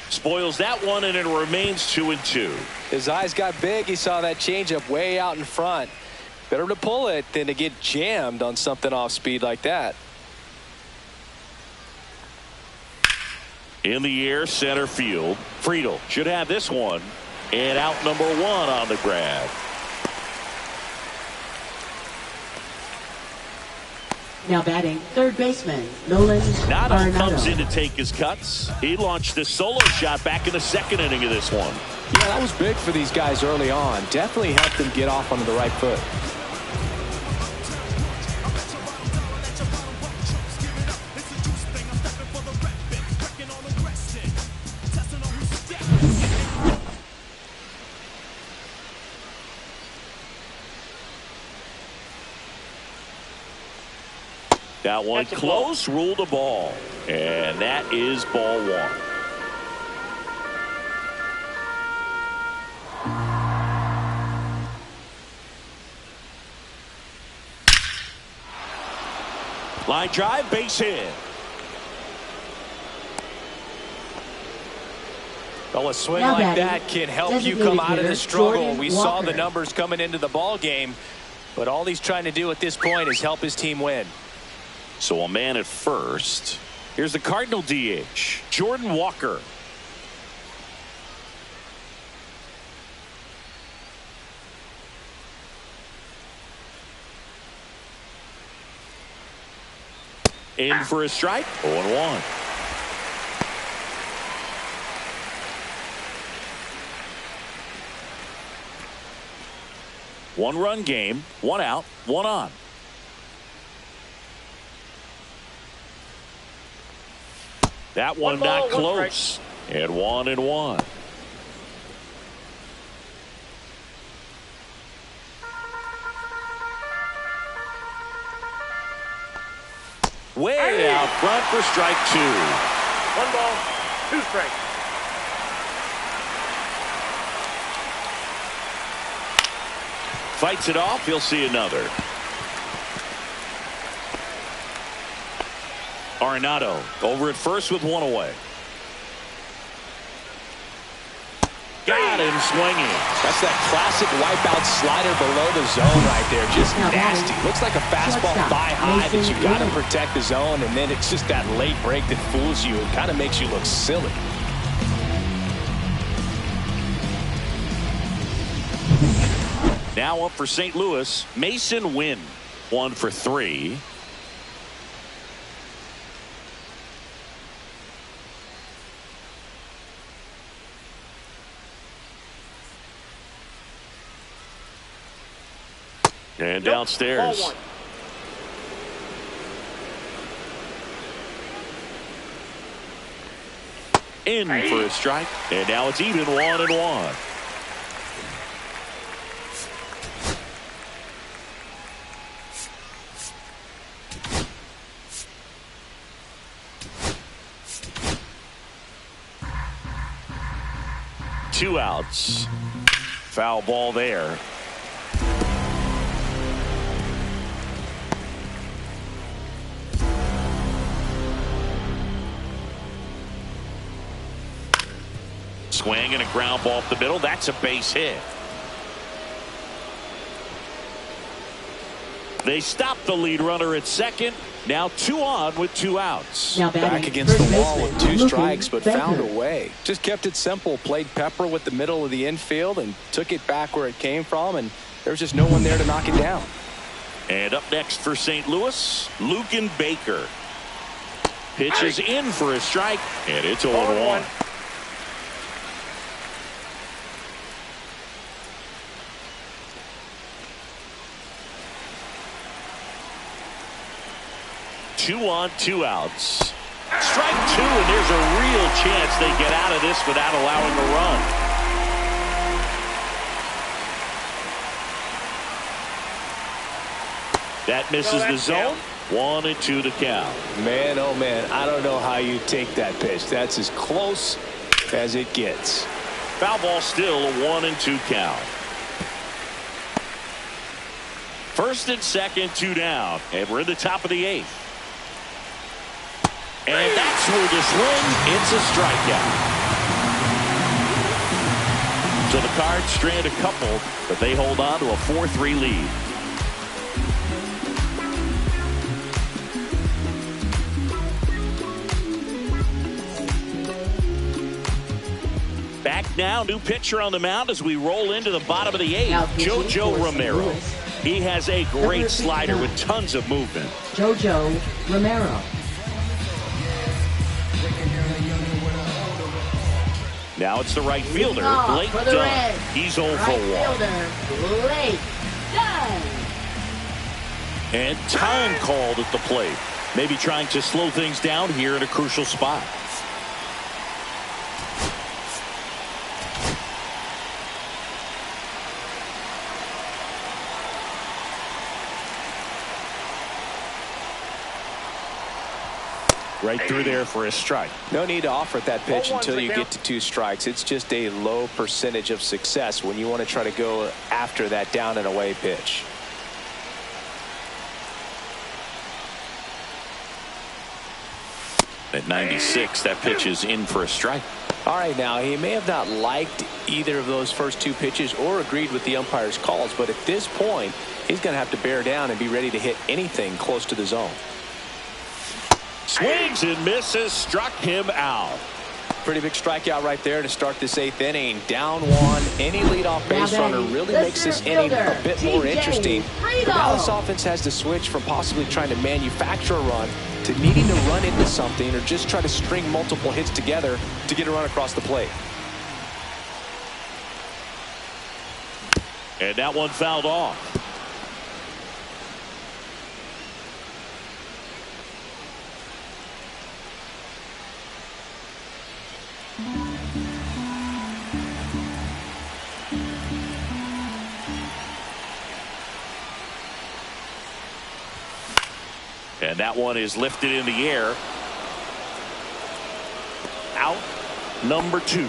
Spoils that one, and it remains 2-2. His eyes got big. He saw that changeup way out in front. Better to pull it than to get jammed on something off speed like that. In the air, center field. Friedel should have this one. And out number 1 on the grab. Now batting, third baseman, Nolan Nado comes in Arenado. to take his cuts. He launched a solo shot back in the second inning of this one. Yeah, that was big for these guys early on. Definitely helped them get off onto the right foot. That one close, ruled a ball. And that is ball 1. Line drive, base hit. Well, a swing Now like batting, that can help you designated come out of hitter, the struggle. Jordan We saw the Walker. numbers coming into the ball game, but all he's trying to do at this point is help his team win. So a man at first. Here's the Cardinal DH, Jordan Walker. In for a strike, 0-1. One-run game, 1 out, 1 on. That one not close. And 1-1. Way out front for strike 2. 1 ball, 2 strikes. Fights it off. He'll see another. Arenado over at first with 1 away. Got him swinging. That's that classic wipeout slider below the zone right there. Just nasty. Looks like a fastball thigh high that you got to protect the zone, and then it's just that late break that fools you. It kind of makes you look silly. Now up for St. Louis, Mason Wynn. 1 for 3. And downstairs. In for a strike. And now it's even 1-1. Two outs. Foul ball there. Swing and a ground ball up the middle. That's a base hit. They stop the lead runner at second. Now 2 on with 2 outs. Back against the wall with 2 strikes, but found a way. Just kept it simple. Played pepper with the middle of the infield and took it back where it came from, and there was just no one there to knock it down. And up next for St. Louis, Lucan Baker. Pitches in for a strike, and it's 0-1. Two on, 2 outs. Strike 2, and there's a real chance they get out of this without allowing a run. That misses the zone. 1-2 to count. Man, oh man, I don't know how you take that pitch. That's as close as it gets. Foul ball still, a 1-2 count. First and second, 2 down, and we're in the top of the 8th. And that's where the swing, it's a strikeout. So the Cards strand a couple, but they hold on to a 4-3 lead. Back now, new pitcher on the mound as we roll into the bottom of the 8th, JoJo Romero. He has a great slider with tons of movement. JoJo Romero. Now it's the right fielder, Blake Dunn. He's 0 for 1. Blake Dunn. And time called at the plate. Maybe trying to slow things down here in a crucial spot. Right through there for a strike. No need to offer that pitch until you get to 2 strikes. It's just a low percentage of success when you want to try to go after that down and away pitch. At 96, that pitch is in for a strike. All right, now he may have not liked either of those first 2 pitches or agreed with the umpire's calls, but at this point he's going to have to bear down and be ready to hit anything close to the zone. Swings and misses, struck him out. Pretty big strikeout right there to start this 8th inning. Down 1. Any leadoff base runner really makes this inning a bit more interesting. The Dallas offense has to switch from possibly trying to manufacture a run to needing to run into something or just try to string multiple hits together to get a run across the plate. And that one fouled off. And that one is lifted in the air. Out number 2.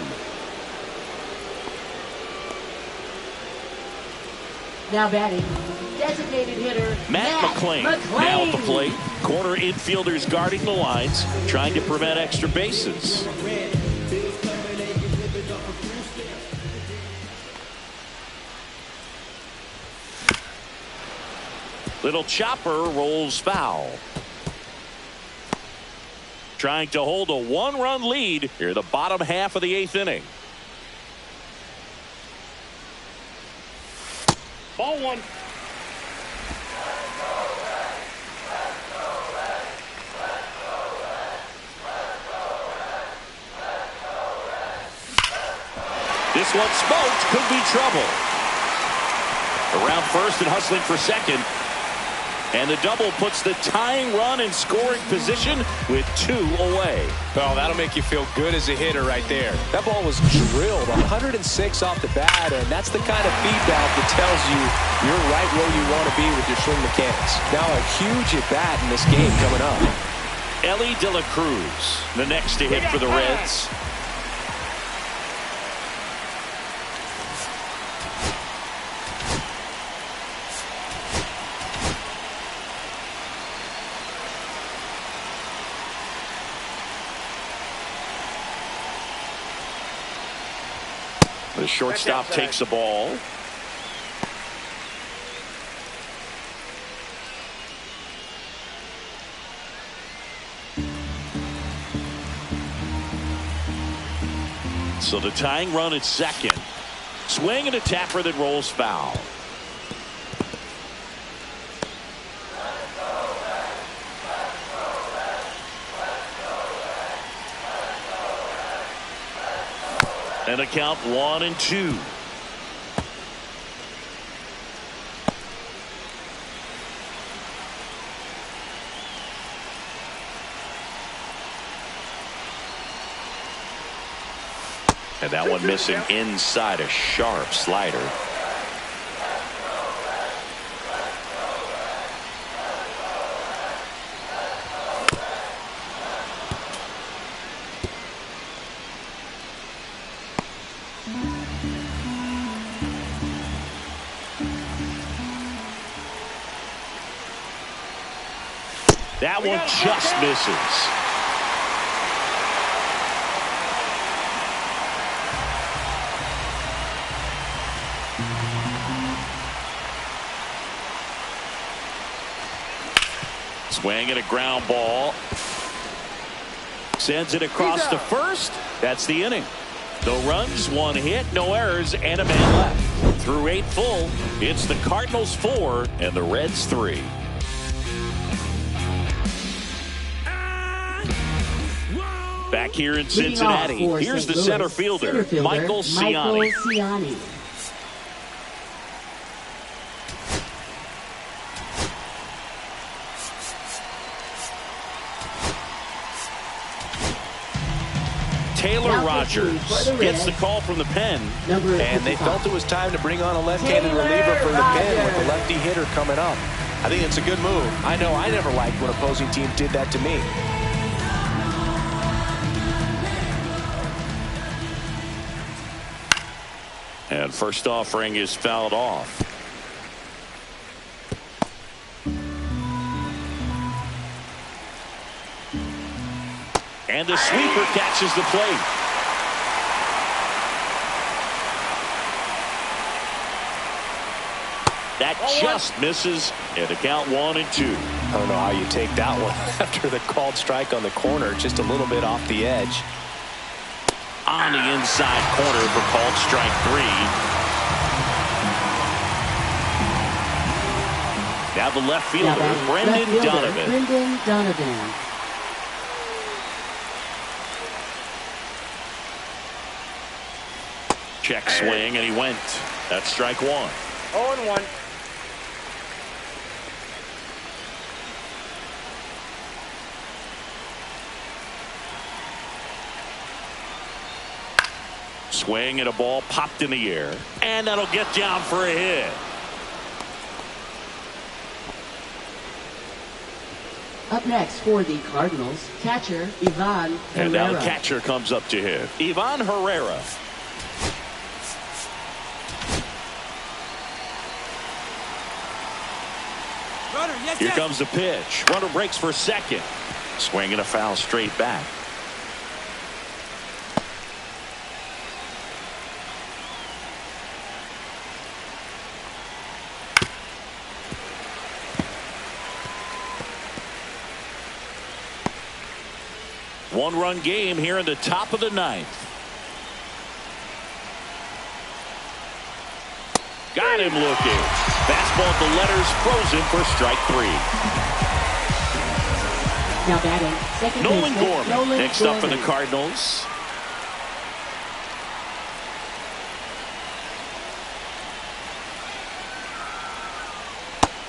Now batting, designated hitter Matt McClain now at the plate. Corner infielders guarding the lines, trying to prevent extra bases. Little chopper rolls foul. Trying to hold a 1-run lead here the bottom half of the 8th inning. Ball 1. This one smoked, could be trouble. Around first and hustling for second. And the double puts the tying run in scoring position with 2 away. Well, that'll make you feel good as a hitter right there. That ball was drilled 106 off the bat, and that's the kind of feedback that tells you you're right where you want to be with your swing mechanics. Now a huge at-bat in this game coming up. Ellie De La Cruz, the next to hit for the Reds. The shortstop takes the ball. So the tying run at second. Swing and a tapper that rolls foul. And a count 1-2. And that one missing inside, a sharp slider. That one just misses. Swing and a ground ball. Sends it across to first. That's the inning. No runs, 1 hit, no errors, and a man left. Through 8 full, it's the Cardinals 4 and the Reds 3. Back here in Cincinnati, here's the center fielder, Michael Ciani. Taylor Rogers gets the call from the pen. And they felt it was time to bring on a left-handed reliever from the pen with the lefty hitter coming up. I think it's a good move. I know I never liked when opposing teams did that to me. And first offering is fouled off. And the sweeper catches the plate. That just misses, and a count 1-2. I don't know how you take that one after the called strike on the corner, just a little bit off the edge. On the inside corner for called strike 3. Now the left fielder, Brendan Donovan. Check swing, and he went. That's strike 1. 0-1. Swing and a ball popped in the air. And that'll get down for a hit. Up next for the Cardinals, catcher Ivan Herrera. And now the catcher comes up to hit. Ivan Herrera. Here comes the pitch. Runner breaks for second. Swing and a foul straight back. One-run game here in the top of the ninth. Got him looking. Fastball at the letters, frozen for strike 3. Now batting, second Nolan baseman, Gorman Nolan next up for the Gorman. Cardinals.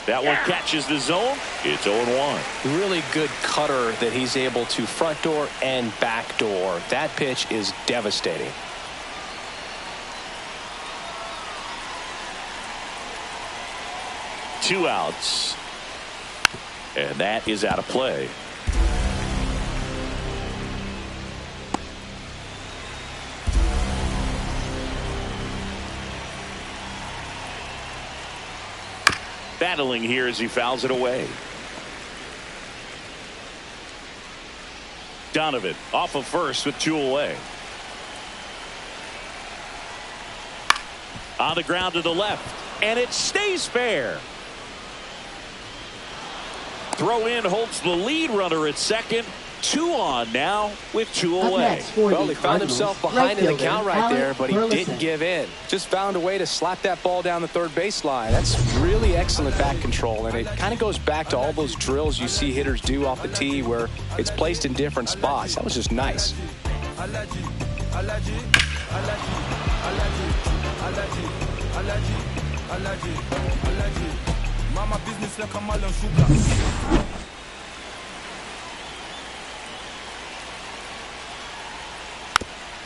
That one catches the zone. It's 0-1. Really good cutter that he's able to front door and back door. That pitch is devastating. Two outs. And that is out of play. Battling here as he fouls it away. Donovan off of first with 2 away. On the ground to the left, and it stays fair. Throw in holds the lead runner at second. 2 on now with 2 away. Well, he found himself behind in the count right there, but he didn't give in. Just found a way to slap that ball down the third baseline. That's really excellent back control, and it kind of goes back to all those drills you see hitters do off the tee where it's placed in different spots. That was just nice. Mama business like a melon sugar.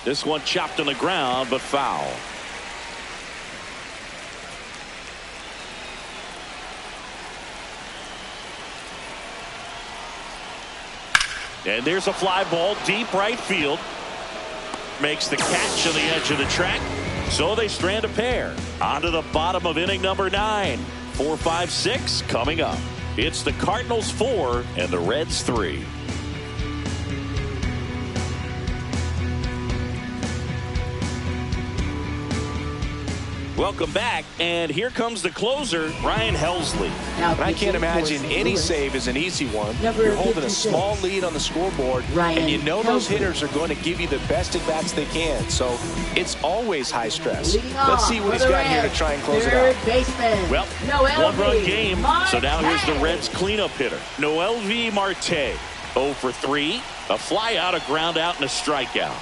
This one chopped on the ground, but foul. And there's a fly ball deep right field. Makes the catch on the edge of the track. So they strand a pair. On to the bottom of inning number 9. 4, 5, 6 coming up. It's the Cardinals 4 and the Reds 3. Welcome back, and here comes the closer, Ryan Helsley. And I can't imagine any save is an easy one. You're holding a small lead on the scoreboard, and you know those hitters are going to give you the best at-bats they can, so it's always high stress. Let's see what he's got here to try and close it out. Well, one-run game, so now here's the Reds cleanup hitter, Noel V. Marte. 0 for 3, a fly out, a ground out, and a strikeout.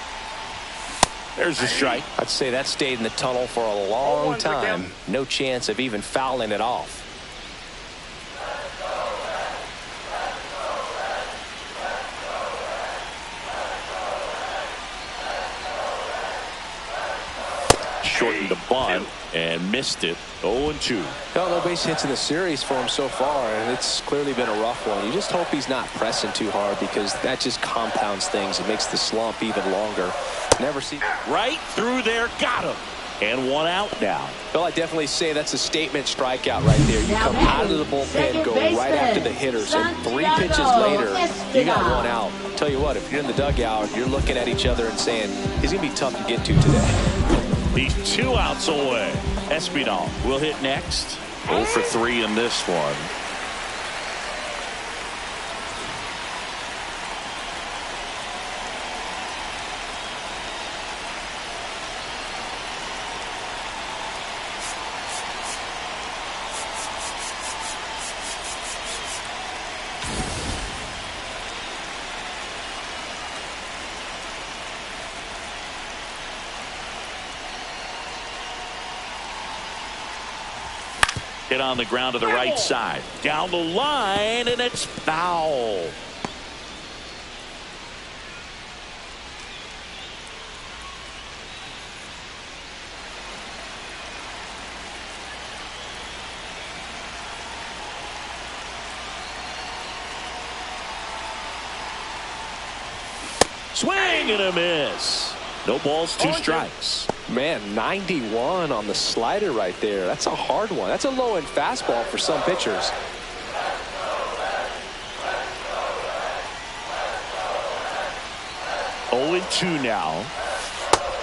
There's the strike. I'd say that stayed in the tunnel for a long time. No chance of even fouling it off. Shortened the bunt and missed it. 0-2. No base hits in the series for him so far, and it's clearly been a rough one. You just hope he's not pressing too hard because that just compounds things. It makes the slump even longer. Never see right through there, got him, and 1 out now. Well, I definitely say that's a statement strikeout right there. You come out of the bullpen, go right after the hitters, and 3 pitches later, you got 1 out. I'll tell you what, if you're in the dugout, you're looking at each other and saying, he's going to be tough to get to today. He's 2 outs away. Espinal will hit next. 0 for 3 in this one. Hit on the ground to the right side. Down the line, and it's foul. Swing and a miss. No balls, 2 strikes. Man, 91 on the slider right there. That's a hard one. That's a low-end fastball for some pitchers. Oh, 2 now.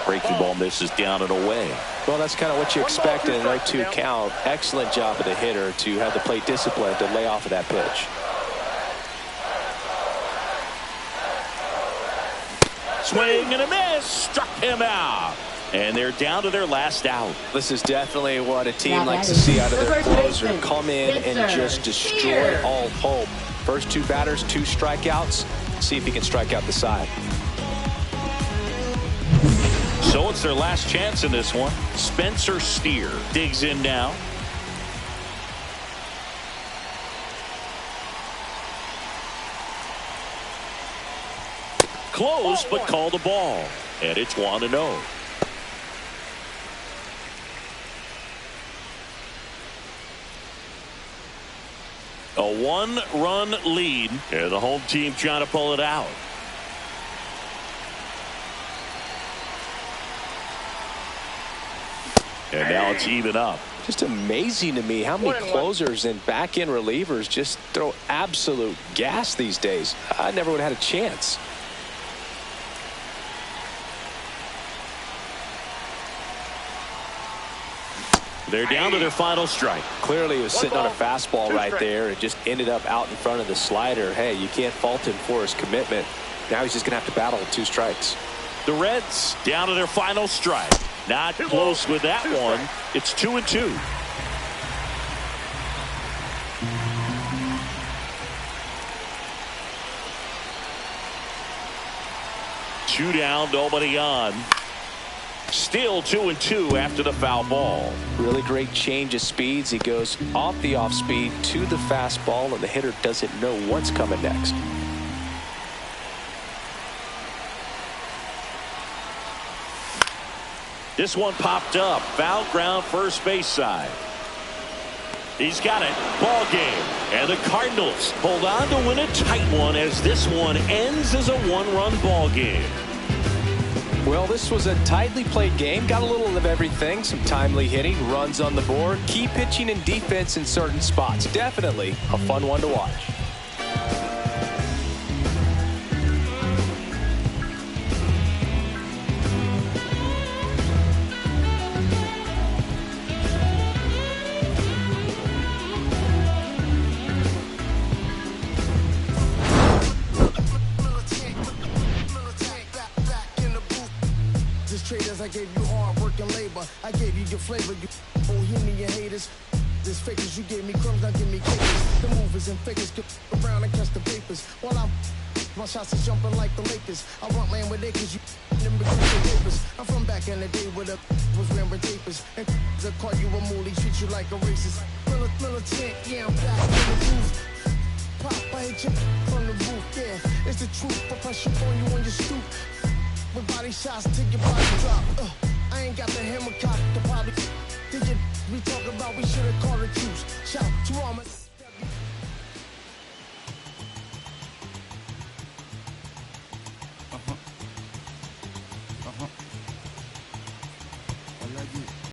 Breaking ball misses down and away. Well, that's kind of what you expect in an 0-2 count. Excellent job of the hitter to have the plate discipline to lay off of that pitch. Swing and a miss. Struck him out. And they're down to their last out. This is definitely what a team likes to see out of their closer. Come in and just destroy all hope. First 2 batters, 2 strikeouts. See if he can strike out the side. So it's their last chance in this one. Spencer Steer digs in now. Close, but call the ball. And it's 1-0. A 1-run lead. And the home team trying to pull it out. And now it's even up. Just amazing to me how many closers and back-end relievers just throw absolute gas these days. I never would have had a chance. They're down to their final strike. Clearly he was sitting on a fastball right there and just ended up out in front of the slider. Hey, you can't fault him for his commitment. Now he's just going to have to battle with 2 strikes. The Reds down to their final strike. Not close with that one. It's 2-2. Two down, nobody on. Still 2-2 after the foul ball. Really great change of speeds. He goes off the off speed to the fastball, and the hitter doesn't know what's coming next. This one popped up. Foul ground, first base side. He's got it. Ball game. And the Cardinals hold on to win a tight one as this one ends as a 1-run ball game. Well, this was a tightly played game. Got a little of everything. Some timely hitting, runs on the board, key pitching and defense in certain spots. Definitely a fun one to watch. I gave you hard work and labor. I gave you your flavor. You bohemian haters. This fakers. You gave me crumbs. Now give me cakes. The movers and fakers get around and catch the papers. While my shots is jumping like the Lakers. I want land with acres. You them become the papers. I'm from back in the day where the was wearing tapers. And they call you a mooly, treat you like a racist. Militant, yeah, I'm back in the booth. Pop, I hit you from the roof. Yeah, it's the truth. I press you on you on your stoop. With body shots till your body drop. I ain't got the hammer cock to probably. Did you we talk about we should have called it juice. Shout to all my